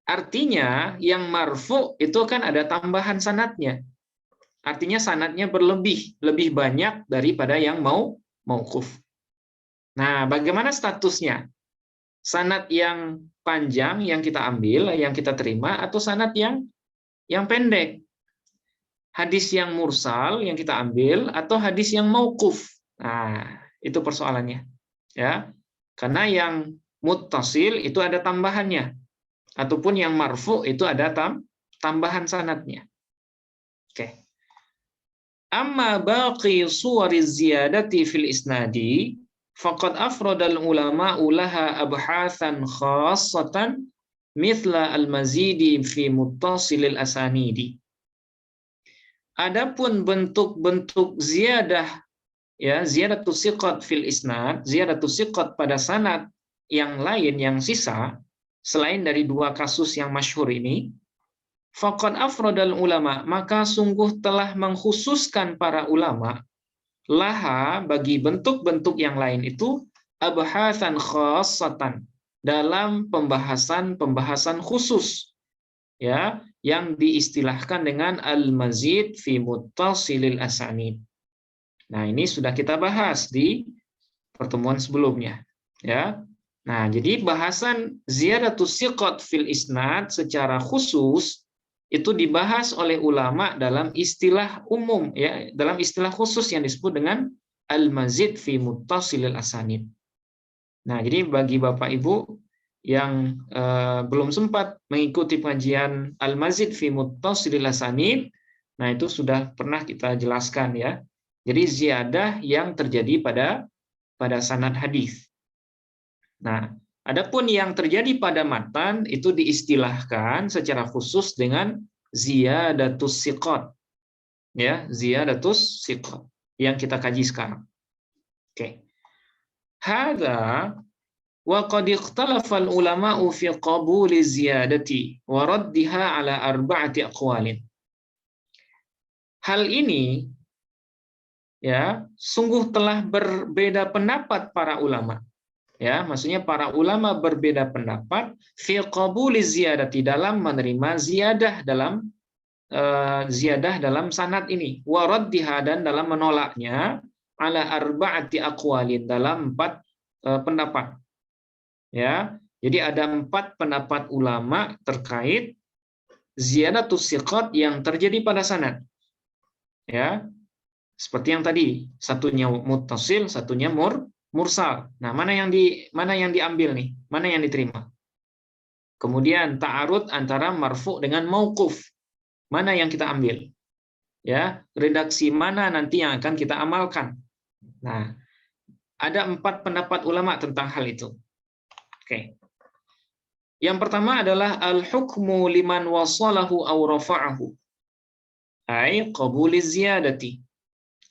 artinya yang marfu itu kan ada tambahan sanadnya. Artinya sanadnya lebih banyak daripada yang mauquf. Nah, bagaimana statusnya? Sanad yang panjang yang kita ambil, yang kita terima, atau sanad yang pendek? Hadis yang mursal yang kita ambil atau hadis yang mauquf? Nah, itu persoalannya. Ya. Karena yang muttasil itu ada tambahannya. Ataupun yang marfu itu ada tambahan sanadnya. Oke. Amma baqi suwari ziyadati fil isnadi faqad afradal ulama ulaha abhatsan khassatan mithla al-mazidi fi muttasilil asanidi. Adapun bentuk-bentuk ziyadah, ya, ziyadatus siqat fil isnad, ziyadatus siqat pada sanad yang lain yang sisa selain dari dua kasus yang masyhur ini, faqad afradal ulama, maka sungguh telah mengkhususkan para ulama laha bagi bentuk-bentuk yang lain itu abhatsan khassatan, dalam pembahasan khusus, ya, yang diistilahkan dengan al-mazid fi muttasilil asanid. Nah, ini sudah kita bahas di pertemuan sebelumnya, ya. Nah, jadi bahasan ziyadatus siqat fil isnad secara khusus itu dibahas oleh ulama dalam istilah umum, ya, dalam istilah khusus yang disebut dengan al-mazid fi muttasilil asanid. Nah, jadi bagi Bapak Ibu yang belum sempat mengikuti pengajian Al-Mazid fi Muttasilil Asanid, nah itu sudah pernah kita jelaskan, ya. Jadi ziyadah yang terjadi pada sanad hadis. Nah, adapun yang terjadi pada matan itu diistilahkan secara khusus dengan ziyadatus siqat. Ya, ziyadatus siqat yang kita kaji sekarang. Oke. Hadza wa qad ikhtalafa al-ulama'u fi qabuli ziyadati wa raddiha ala arba'ati aqwalin. Hal ini, ya, sungguh telah berbeda pendapat para ulama. Ya, maksudnya para ulama berbeda pendapat fi qabuli ziyadati, dalam menerima ziyadah dalam sanad ini, wa raddiha, dan dalam menolaknya, ala arba'ati aqwalin, dalam 4 pendapat. Ya, jadi ada 4 pendapat ulama terkait ziyadatus siqat yang terjadi pada sanad. Ya, seperti yang tadi, satunya muttasil, satunya mursal. Nah, mana yang diambil nih? Mana yang diterima? Kemudian ta'arud antara marfu dengan mauquf. Mana yang kita ambil? Ya, redaksi mana nanti yang akan kita amalkan? Nah, ada 4 pendapat ulama tentang hal itu. Oke. Yang pertama adalah al-hukmu liman wasalahu aw rafa'ahu. Ai qabuluz ziyadati.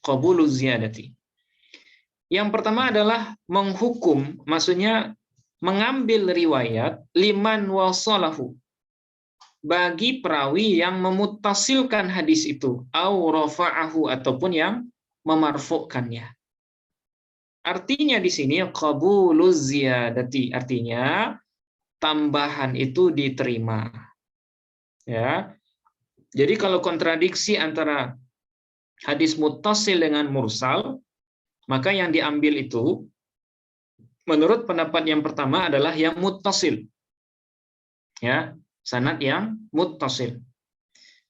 Qabuluz ziyadati. Yang pertama adalah menghukum, maksudnya mengambil riwayat liman wasalahu, bagi perawi yang memuttasilkan hadis itu, aw rafa'ahu, ataupun yang memarfu'kannya. Artinya di sini qabuluz ziyadati, artinya tambahan itu diterima. Ya. Jadi kalau kontradiksi antara hadis muttasil dengan mursal, maka yang diambil itu menurut pendapat yang pertama adalah yang muttasil. Ya, sanad yang muttasil.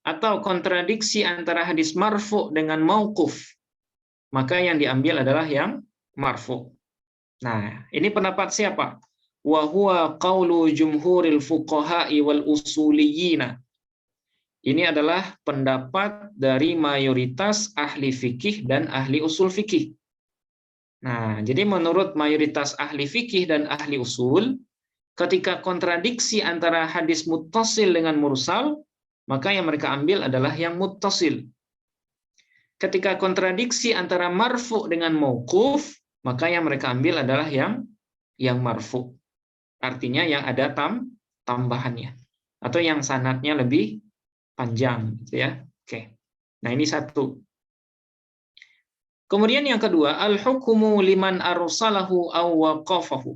Atau kontradiksi antara hadis marfu dengan mauquf, maka yang diambil adalah yang marfu. Nah, ini pendapat siapa? Wa huwa qaulu jumhuril fuqaha'i wal usuliyyin. Ini adalah pendapat dari mayoritas ahli fikih dan ahli usul fikih. Nah, jadi menurut mayoritas ahli fikih dan ahli usul, ketika kontradiksi antara hadis muttasil dengan mursal, maka yang mereka ambil adalah yang muttasil. Ketika kontradiksi antara marfu dengan mauquf, maka yang mereka ambil adalah yang marfu. Artinya yang ada tambahannya, atau yang sanadnya lebih panjang, gitu ya. Oke. Nah, ini satu. Kemudian yang kedua, al-hukmu liman arsalahu aw waqafahu.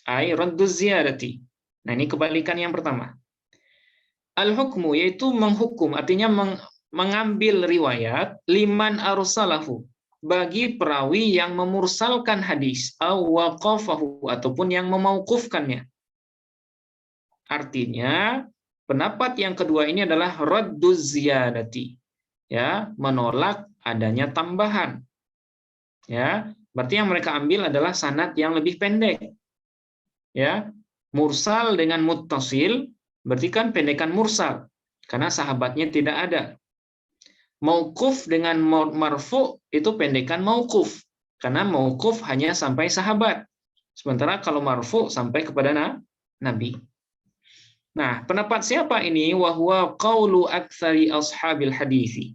Ai radduz ziyadati. Nah, ini kebalikan yang pertama. Al-hukmu yaitu menghukum, artinya mengambil riwayat liman arsalahu, bagi perawi yang memursalkan hadis, aw waqafahu, ataupun yang memauqufkannya. Artinya, pendapat yang kedua ini adalah radduz ziyadati. Ya, menolak adanya tambahan. Ya, berarti yang mereka ambil adalah sanad yang lebih pendek. Ya, mursal dengan muttasil berarti kan pendekan mursal karena sahabatnya tidak ada. Mauquf dengan marfu itu pendekan mauquf karena mauquf hanya sampai sahabat. Sementara kalau marfu sampai kepada Nabi. Nah, pendapat siapa ini? Wa huwa qaulu aktsari ashabil hadisi.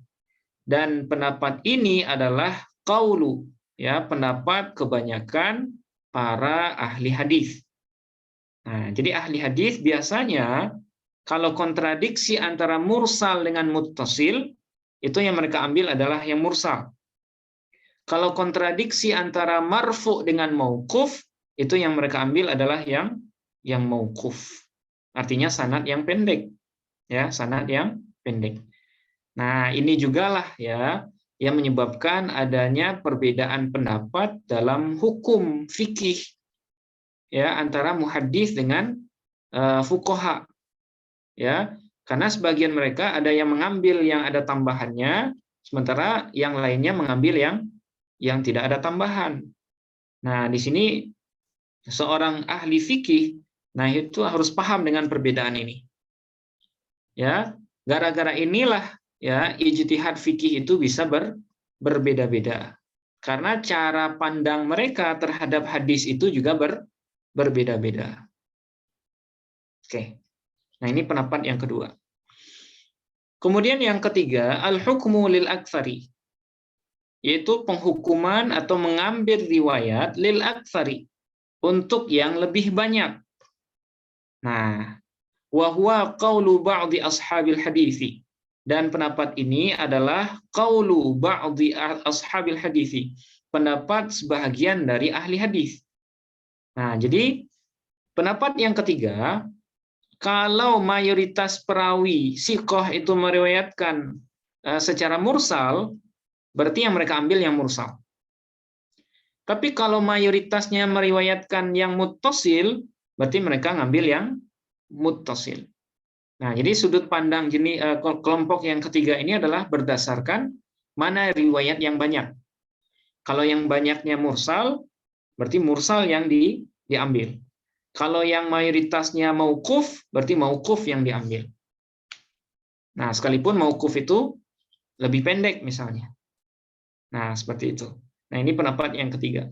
Dan pendapat ini adalah qaulu, ya, pendapat kebanyakan para ahli hadis. Nah, jadi ahli hadis biasanya kalau kontradiksi antara mursal dengan muttasil, itu yang mereka ambil adalah yang mursal. Kalau kontradiksi antara marfu dengan mauquf, itu yang mereka ambil adalah yang mauquf. Artinya sanad yang pendek. Ya, sanad yang pendek. Nah, ini jugalah ya yang menyebabkan adanya perbedaan pendapat dalam hukum fikih ya antara muhaddits dengan fuqaha. Ya, karena sebagian mereka ada yang mengambil yang ada tambahannya, sementara yang lainnya mengambil yang tidak ada tambahan. Nah, di sini seorang ahli fikih, nah itu harus paham dengan perbedaan ini. Ya, gara-gara inilah ya ijtihad fikih itu bisa berbeda-beda. Karena cara pandang mereka terhadap hadis itu juga berbeda-beda. Oke. Nah, ini pendapat yang kedua. Kemudian yang ketiga, al-hukmu lil aktsari, yaitu penghukuman atau mengambil riwayat lil aktsari, untuk yang lebih banyak. Nah, wa huwa qaulu ba'di ashabil hadisi. Dan pendapat ini adalah qaulu ba'di ashabil hadisi, pendapat sebahagian dari ahli hadis. Nah, jadi pendapat yang ketiga, kalau mayoritas perawi siqah itu meriwayatkan secara mursal, berarti yang mereka ambil yang mursal. Tapi kalau mayoritasnya meriwayatkan yang muttasil, berarti mereka ngambil yang muttasil. Nah, jadi sudut pandang kelompok yang ketiga ini adalah berdasarkan mana riwayat yang banyak. Kalau yang banyaknya mursal, berarti mursal yang diambil. Kalau yang mayoritasnya mauquf, berarti mauquf yang diambil. Nah, sekalipun mauquf itu lebih pendek misalnya. Nah, seperti itu. Nah, ini pendapat yang ketiga.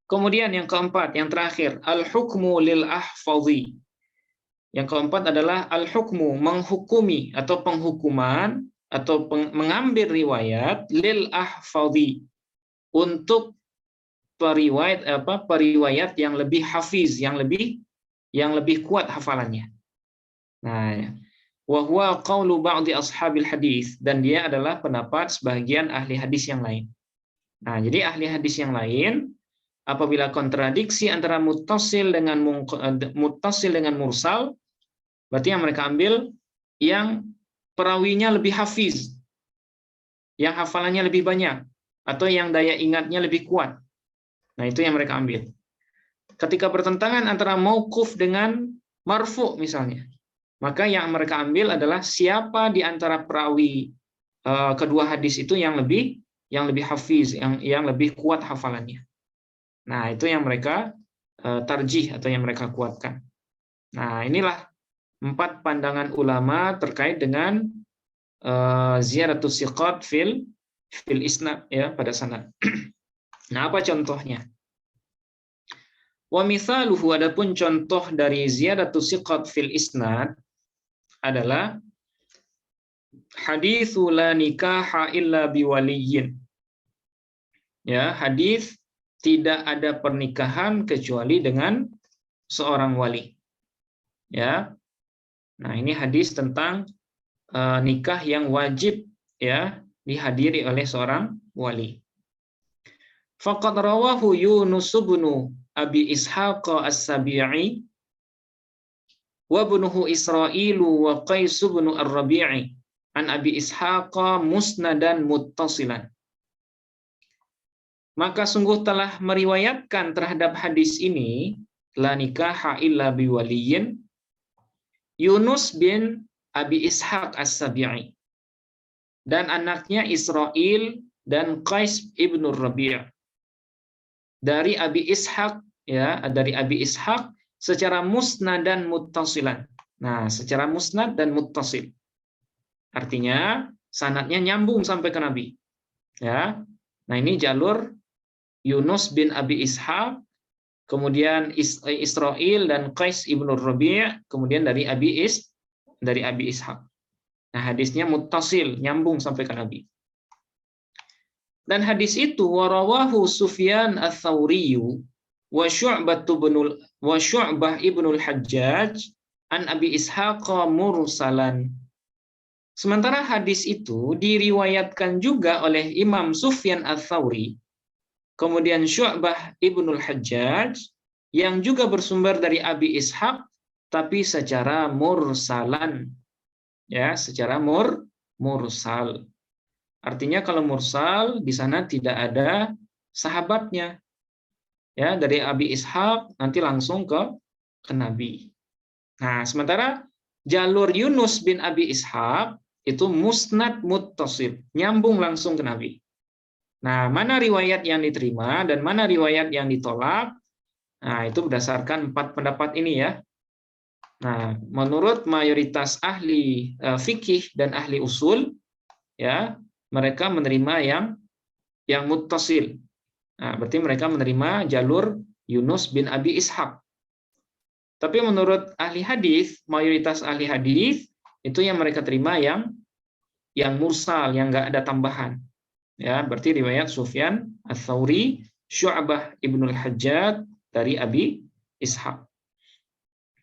Kemudian yang keempat, yang terakhir, al-hukmu lil ahfadhi. Yang keempat adalah al-hukmu, menghukumi atau penghukuman atau mengambil riwayat lil ahfadhi, untuk periwayat yang lebih hafiz, yang lebih kuat hafalannya. Nah, wa huwa qaulu ba'di ashabil hadis, dan dia adalah pendapat sebagian ahli hadis yang lain. Nah, jadi ahli hadis yang lain apabila kontradiksi antara muttasil dengan mursal, berarti yang mereka ambil yang perawinya lebih hafiz, yang hafalannya lebih banyak, atau yang daya ingatnya lebih kuat. Nah, itu yang mereka ambil. Ketika bertentangan antara mauquf dengan marfu misalnya, maka yang mereka ambil adalah siapa di antara perawi kedua hadis itu yang lebih hafiz, yang lebih kuat hafalannya. Nah, itu yang mereka tarjih atau yang mereka kuatkan. Nah, inilah 4 pandangan ulama terkait dengan ziyaratus siqat fil isnad, ya, pada sanad. Nah, apa contohnya? Wa mithaluhu, adapun contoh dari ziyadatus siqat fil isnad adalah haditsu la nikaha illa biwaliyin. Ya, hadis tidak ada pernikahan kecuali dengan seorang wali. Ya. Nah, ini hadis tentang nikah yang wajib ya dihadiri oleh seorang wali. Faqad rawahu Yunus bin Abi Ishaq as-Sabi'i wa ibnuhu Israilu wa Qais bin Ar-Rabi'i an Abi Ishaq musnadan muttasilan. Maka sungguh telah meriwayatkan terhadap hadis ini la nikaha illa biwaliyin Yunus bin Abi Ishaq as-Sabi'i dan anaknya Israil dan Qais ibn Rabi' dari Abi Ishaq, ya, dari Abi Ishaq secara musnad dan muttasilan. Nah, secara musnad dan muttasil. Artinya sanadnya nyambung sampai ke Nabi. Ya. Nah, ini jalur Yunus bin Abi Ishaq, kemudian Israil dan Qais ibn Rabi', kemudian dari Abi Ishaq. Nah, hadisnya muttasil, nyambung sampai ke Nabi. Dan hadis itu warawahu Sufyan ats-Tsauri wa Syu'bah ibnul Hajjaj an Abi Ishaq mursalan. Sementara hadis itu diriwayatkan juga oleh Imam Sufyan ats-Tsauri, kemudian Syu'bah ibnul Hajjaj yang juga bersumber dari Abi Ishaq tapi secara mursalan. Ya, secara mursal. Artinya kalau mursal di sana tidak ada sahabatnya. Ya, dari Abi Ishaq nanti langsung ke Nabi. Nah, sementara jalur Yunus bin Abi Ishaq itu musnad muttasil, nyambung langsung ke Nabi. Nah, mana riwayat yang diterima dan mana riwayat yang ditolak? Nah, itu berdasarkan 4 pendapat ini ya. Nah, menurut mayoritas ahli fikih dan ahli usul, ya, mereka menerima yang muttasil. Nah, berarti mereka menerima jalur Yunus bin Abi Ishaq. Tapi menurut ahli hadis, mayoritas ahli hadis itu yang mereka terima yang mursal, yang nggak ada tambahan. Ya, berarti riwayat Sufyan ats-Tsauri, Syu'bah ibnul Hajjaj dari Abi Ishaq.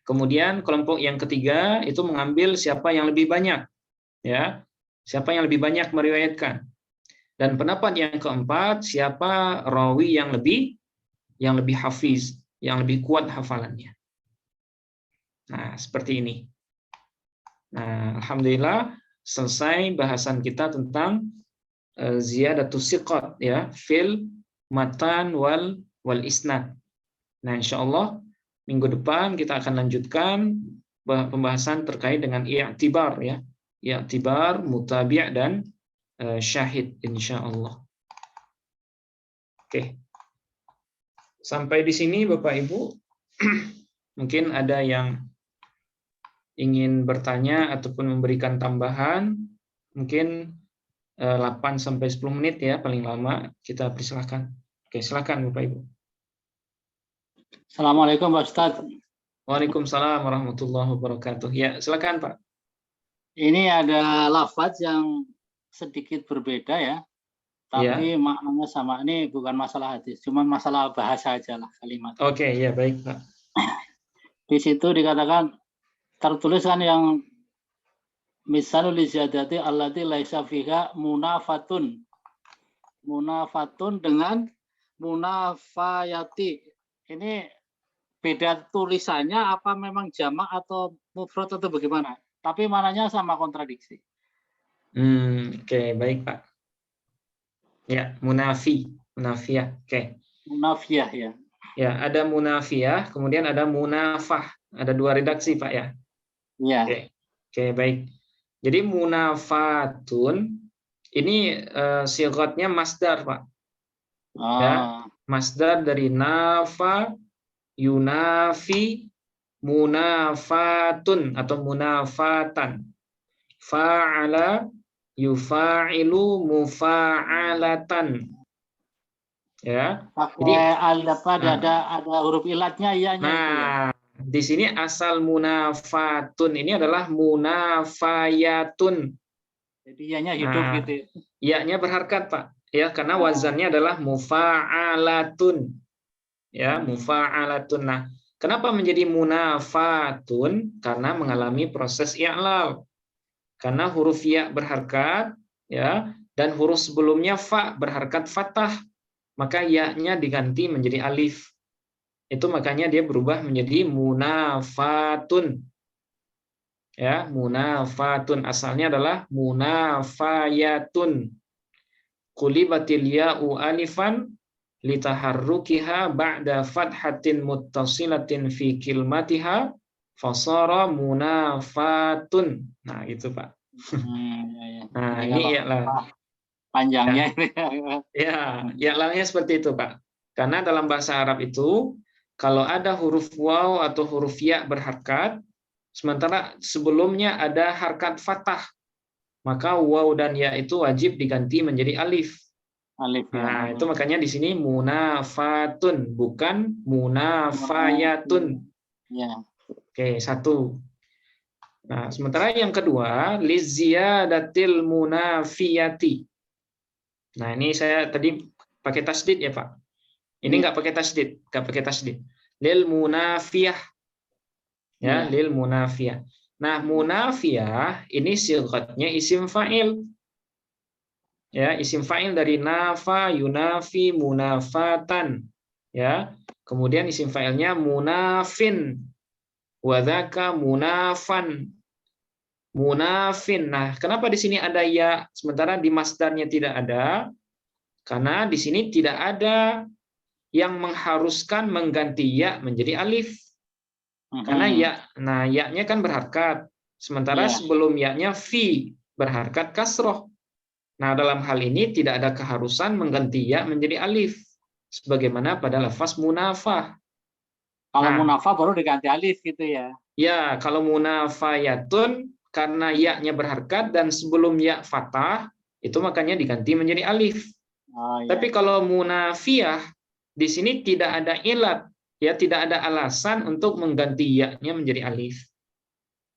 Kemudian kelompok yang ketiga itu mengambil siapa yang lebih banyak, ya, siapa yang lebih banyak meriwayatkan. Dan pendapat yang keempat, siapa rawi yang lebih hafiz, yang lebih kuat hafalannya. Nah, seperti ini. Nah, alhamdulillah selesai bahasan kita tentang ziyadatus siqat, ya, fil matan wal isnad. Nah, insyaallah minggu depan kita akan lanjutkan pembahasan terkait dengan i'tibar, ya. I'tibar, mutabi' dan syahid insyaallah. Oke. Sampai di sini Bapak Ibu. Mungkin ada yang ingin bertanya ataupun memberikan tambahan, mungkin 8 sampai 10 menit ya paling lama, kita persilahkan. Oke, silakan Bapak Ibu. Assalamualaikum Pak Ustadz. Waalaikumsalam warahmatullahi wabarakatuh. Ya, silakan Pak. Ini ada lafaz yang sedikit berbeda ya, tapi maknanya sama. Ini bukan masalah hadis, cuma masalah bahasa aja lah kalimat. Oke, ya baik Pak. Di situ dikatakan, tertulis kan yang misalul ziyadati allati laisa fiha munafatun. Munafatun dengan munafayati. Ini beda tulisannya apa memang jamak atau mufrad atau bagaimana? Tapi mananya sama kontradiksi. Oke, baik Pak. Ya, munafiyah. Oke. Munafiyah ya. Ya, ada munafiyah, kemudian ada munafah. Ada 2 redaksi Pak ya. Iya. Oke, baik. Jadi munafatun ini sigatnya masdar Pak. Ya, masdar dari nafa, yunafi, munafatun atau munafatan. Fa'ala yufa'ilu mufa'alatan. Ya. Jadi ada huruf ilatnya iyanya. Nah, itu ya. Di sini asal munafatun ini adalah munafayatun. Jadi iyanya hidup gitu. Iyanya berharkat Pak. Ya, karena wazannya adalah mufa'alatun. Ya, mufa'alatun. Nah, kenapa menjadi munafatun? Karena mengalami proses i'lal. Karena huruf ya berharkat, ya, dan huruf sebelumnya fa berharkat fathah, maka ya-nya diganti menjadi alif. Itu makanya dia berubah menjadi munafatun. Ya, munafatun asalnya adalah munafayatun. Qulibatil ya'u alifan litaharrukiha ba'da fathatin muttasilatin fi kilmatiha fasara munafatun. Nah, gitu, Pak. Ya. Nah, Jadi ini kalau i'lal. panjangnya Ya, i'lalnya seperti itu, Pak. Karena dalam bahasa Arab itu kalau ada huruf waw atau huruf ya berharkat, sementara sebelumnya ada harkat fathah, maka waw dan ya itu wajib diganti menjadi alif. alif ya. Nah, itu makanya di sini munafatun, bukan munafayatun. Ya. Oke, satu. Nah, sementara yang kedua, liziyadatil munafiyati. Nah, ini saya tadi pakai tasdid ya, Pak. Ini nggak pakai tasdid, nggak pakai tasdid. Lil munafiyah. Ya, lil munafiyah. Nah, munafiyah ini sigatnya isim fa'il. Ya, isim fa'il dari nafa, yunafi, munafatan. Ya. Kemudian isim fa'ilnya munafin. Wadzaka munafan. Munafin. Nah, kenapa di sini ada ya sementara di masdarnya tidak ada? Karena di sini tidak ada yang mengharuskan mengganti ya menjadi alif. Karena ya, nah ya-nya kan berharkat. Sementara sebelum ya-nya fi berharkat kasroh. Nah, dalam hal ini tidak ada keharusan mengganti ya menjadi alif. Sebagaimana pada lafaz munafah. Kalau munafah baru diganti alif gitu ya. Ya, kalau munafayatun karena ya-nya berharkat dan sebelum ya fathah, itu makanya diganti menjadi alif. Tapi kalau munafiyah, di sini tidak ada ilat, ya tidak ada alasan untuk mengganti ya-nya menjadi alif.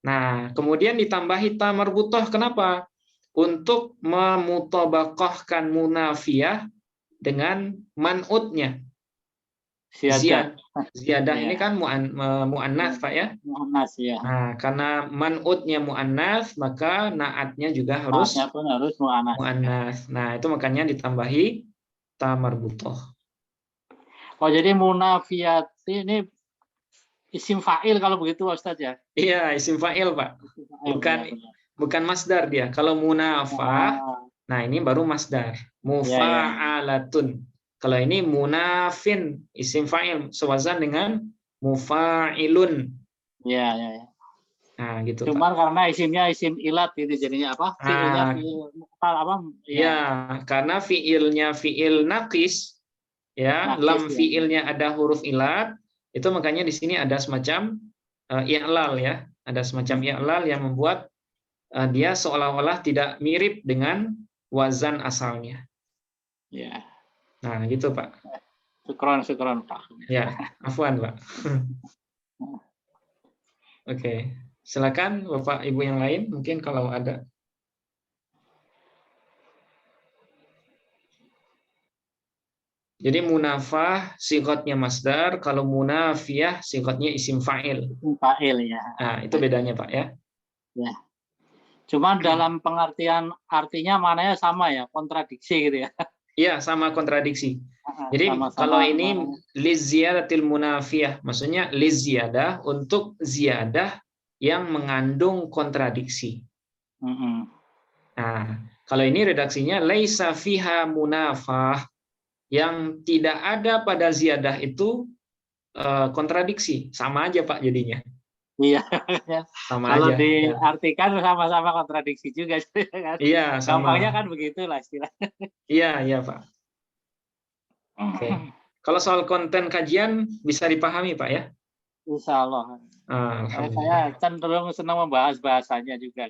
Nah, kemudian ditambahi ta marbutoh, kenapa? Untuk memutabaqahkan munafiyah dengan man'utnya. Ziyadah ini kan mu'annas, Pak ya? Mu'annas ya. Nah, karena man'utnya mu'annas, maka na'atnya juga harus mu'annas. Nah, itu makanya ditambahi ta marbutoh. Oh, jadi munafiyat ini isim fa'il kalau begitu Ustaz ya? Iya, isim fa'il, Pak. Bukan masdar dia. Kalau munafah, nah ini baru masdar. Mufa'alatun. Kalau ini munafin, isim fa'il, sewazan dengan mufa'ilun. Ya. Nah, gitu, Cuman Pak. karena isimnya isim ilat gitu jadinya apa? Fi'ilnya fi'il apa? Ya, karena fi'ilnya fi'il naqis, ya, lam fi'ilnya ada huruf ilat, itu makanya di sini ada semacam i'lal ya. Ada semacam i'lal yang membuat dia seolah-olah tidak mirip dengan wazan asalnya. Ya. Nah, gitu, Pak. Syukron, Pak. Ya, afwan, Pak. Oke. Silakan Bapak Ibu yang lain mungkin kalau ada. Jadi munafah sigatnya masdar, kalau munafiyah sigatnya isim fa'il. Fa'il ya. Nah, itu bedanya, Pak ya. Ya. Cuma dalam pengertian artinya mananya sama ya, kontradiksi gitu ya. Iya, sama kontradiksi. Jadi sama-sama, kalau ini liziyadatil munafiyah, maksudnya liziyadah untuk ziyadah yang mengandung kontradiksi. Nah, kalau ini redaksinya laisa fiha munafah, yang tidak ada pada ziyadah itu kontradiksi, sama aja Pak jadinya. Iya. Sama kalau aja. Diartikan sama-sama kontradiksi juga kan. Iya, sama. Gampangnya kan begitulah istilahnya. Iya, Pak. Oke. Kalau soal konten kajian bisa dipahami, Pak ya? Insya Allah. Saya cenderung senang membahas bahasanya juga.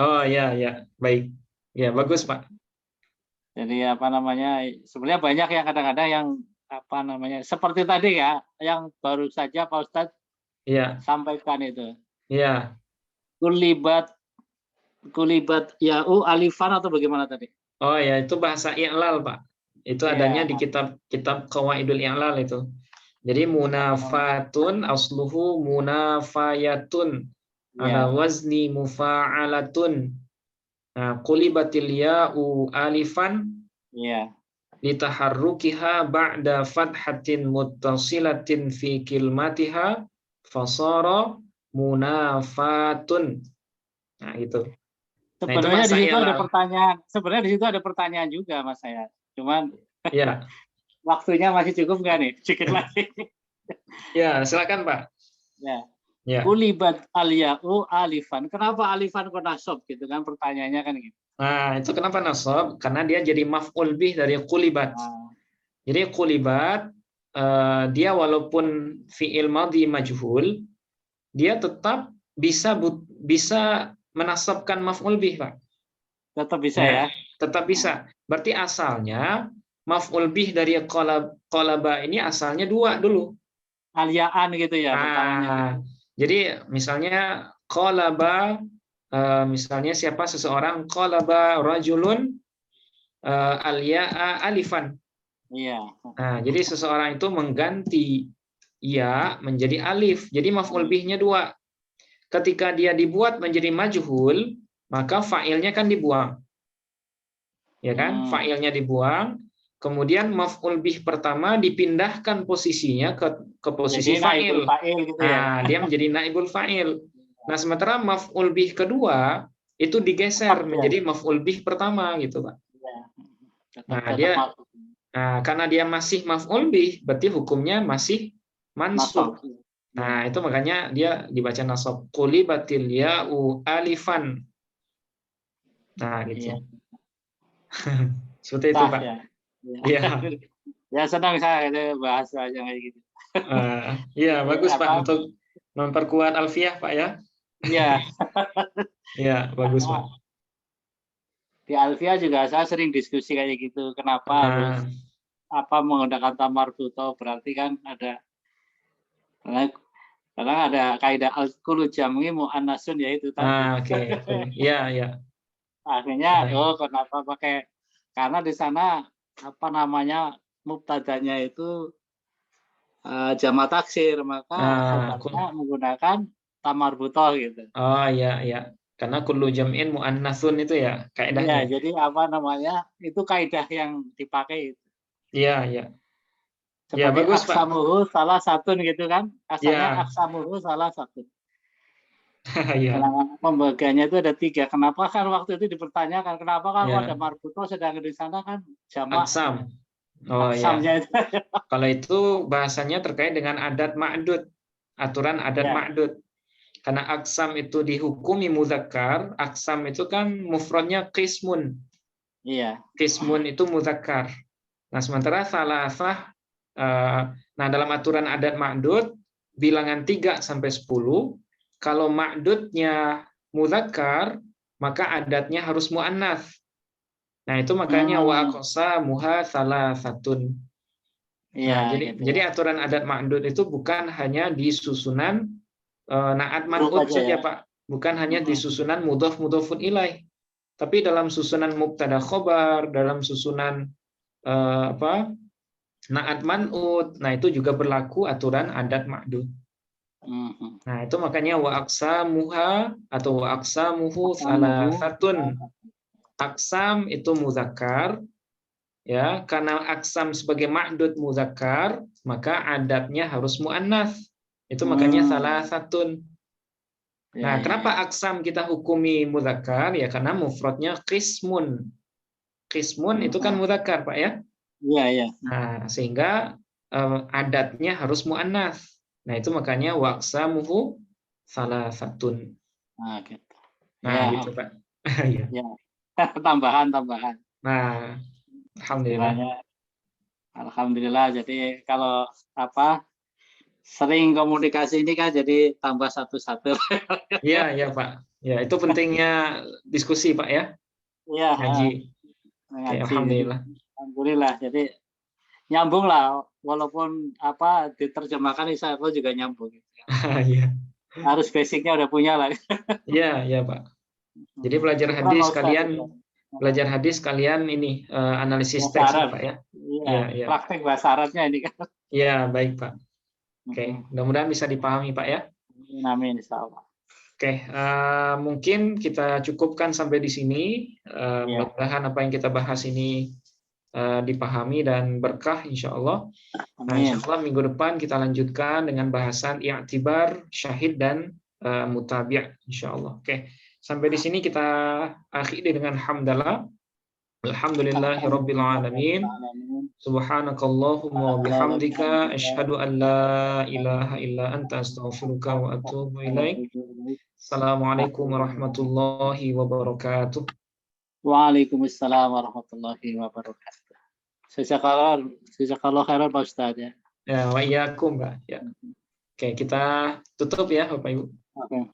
Oh ya, baik. Ya, bagus, Pak. Jadi sebenarnya banyak yang kadang-kadang yang seperti tadi ya, yang baru saja Pak Ustadz sampaikan itu. Iya. Kulibat ya'u alifan atau bagaimana tadi? Oh ya, itu bahasa i'lal, Pak. Itu adanya di kitab Qawaidul I'lal itu. Jadi munafatun asluhu munafayatun ala wazni mufa'alatun. Nah, qulibatil ya'u alifan Iya. litaharrukiha ba'da fathatin muttasilatin fi kilmatiha fasara munafatun. Nah, itu. Nah, itu Sebenarnya Mas di situ ada saya pertanyaan. Sebenarnya di situ ada pertanyaan juga, Mas saya. Cuman ya. waktunya masih cukup nggak nih? Sedikit lagi. Ya, silakan, Pak. Ya. Ya. Kulibat al-ya'u alifan. Kenapa alifan kok nasab gitu kan pertanyaannya kan gitu. Nah, itu kenapa nasab? Karena dia jadi maf'ul bih dari qulibat. Nah, Jadi qulibat dia walaupun fi'il madhi majhul, dia tetap bisa menasabkan maf'ul bih, Pak. tetap bisa Ya, ya. tetap bisa. Berarti asalnya maf'ul bih dari qalaba ini asalnya dua dulu. Al-ya'an gitu ya pertamanya. Nah, jadi misalnya qalaba misalnya siapa seseorang qalaba rajulun al-ya'a alifan. Iya. Nah, jadi seseorang itu mengganti ya menjadi alif. Jadi maf'ul bihnya dua. Ketika dia dibuat menjadi majhul, maka fa'ilnya kan dibuang. Ya kan? Fa'ilnya dibuang, kemudian maf'ul bih pertama dipindahkan posisinya ke posisi Jadi naibul fa'il. fa'il gitu ya. Nah, dia menjadi naibul fa'il. Nah, sementara maf'ul bih kedua itu digeser Tetap ya. menjadi maf'ul bih pertama gitu, Pak. Iya. Nah, Tetap dia karena dia masih maf'ul bih, berarti hukumnya masih nasab. mansub. Nah, itu makanya dia dibaca nasab. Qulibatil ya'u alifan. Nah, gitu. Iya. Seperti itu, Sah Pak. ya. Iya. Iya. Ya senang saya itu bahas yang kayak gitu. Iya, Jadi bagus, Pak, apa? untuk memperkuat alfiah, Pak ya. Iya. Iya, bagus, Pak. Di Alfia juga saya sering diskusi kayak gitu. Kenapa harus Ah, menggunakan tamar buto? Berarti kan ada karena ada kaidah al-kullu jam'i mu'annasun yaitu tadi. oke. Iya, iya. Akhirnya Nah, kenapa pakai karena di sana mubtadanya itu jamak taksir, maka nah, khobarnya menggunakan tamar buto gitu. oh iya, iya. Karena kullu jam'in muannatsun itu ya Iya, kaidahnya. jadi itu kaidah yang dipakai. Iya, iya. Iya, Seperti bagus, Pak. aksamuhu salah satu gitu kan. Asalnya Iya. aksamuhu salah satu. Iya. Bilangan pembagiannya itu ada 3. Kenapa kan waktu itu dipertanyakan, kenapa kan kok ada Iya. marbuto sedangkan di sana kan jamak Aksam. Oh iya. aksamnya itu. Kalau itu bahasanya terkait dengan adat ma'dud, aturan adat Ya, ma'dud. Karena aksam itu dihukumi muzakkar, aksam itu kan mufradnya qismun. iya. Qismun itu muzakkar. Nah, sementara salasah nah dalam aturan adat ma'dud bilangan 3 sampai 10, kalau ma'dudnya muzakkar, maka adatnya harus muannats. Nah, itu makanya wa aqsamuha salasatun. Iya Nah, gitu jadi ya. aturan adat ma'dud itu bukan hanya di susunan naat Huruf man'ut aja saja, ya. Pak. Bukan hanya di susunan mudhof mudhofun ilaih. Tapi dalam susunan mubtada khobar, dalam susunan naat man'ut, nah itu juga berlaku aturan adat ma'dud. Nah, itu makanya wa aqsamuha atau wa aqsamuhu Aksamuhu salasatun. Aksam itu muzakkar, ya, karena aksam sebagai ma'dud muzakkar, maka adatnya harus muannats. Itu makanya salah satun. Ya, Nah, ya, kenapa ya. aksam kita hukumi muzakkar? Ya karena mufradnya qismun. Qismun itu kan muzakkar, Pak ya. Iya, iya. Nah, sehingga adatnya harus muannats. Nah, itu makanya waqsamuhu salah satun. Nah, gitu. Nah, Ya, gitu, Pak. Iya. ya. Tambahan. Nah, alhamdulillah. Istilahnya alhamdulillah. Jadi kalau sering komunikasi ini kan jadi tambah satu-satu. Iya, iya, Pak. Ya, itu pentingnya diskusi, Pak ya. Iya, Ngaji. Oke, ngaji. Jadi alhamdulillah. alhamdulillah. Jadi nyambung lah, walaupun diterjemahkan saya juga nyambung. Iya. Harus basicnya udah punya lah. Iya, iya, Pak. Jadi belajar Syukran, hadis Pak Ustaz. kalian ini analisis Bahasa teks ya, Arab. Pak ya. Iya, Iya, iya. praktek bahasa Arabnya ini kan. Iya, baik, Pak. Oke, mudah-mudahan bisa dipahami, Pak ya. Amin, insya Allah. Oke, mungkin kita cukupkan sampai di sini. Mudah-mudahan apa yang kita bahas ini dipahami dan berkah insya Allah. Nah, insya Allah minggu depan kita lanjutkan dengan bahasan i'tibar, syahid, dan mutabi', insya Allah. Oke, sampai di sini kita akhiri dengan hamdalah. Alhamdulillahirabbil alamin. Subhanakallahumma wa bihamdika asyhadu an la ilaha illa anta astaghfiruka wa atubu ilaik. Assalamualaikum warahmatullahi wabarakatuh. Waalaikumsalam warahmatullahi wabarakatuh. Jazakallah khairan Pak Ustadz ya. Ya, wa iyyakum, Mbak. Ya. Oke, kita tutup ya Bapak Ibu. Oke.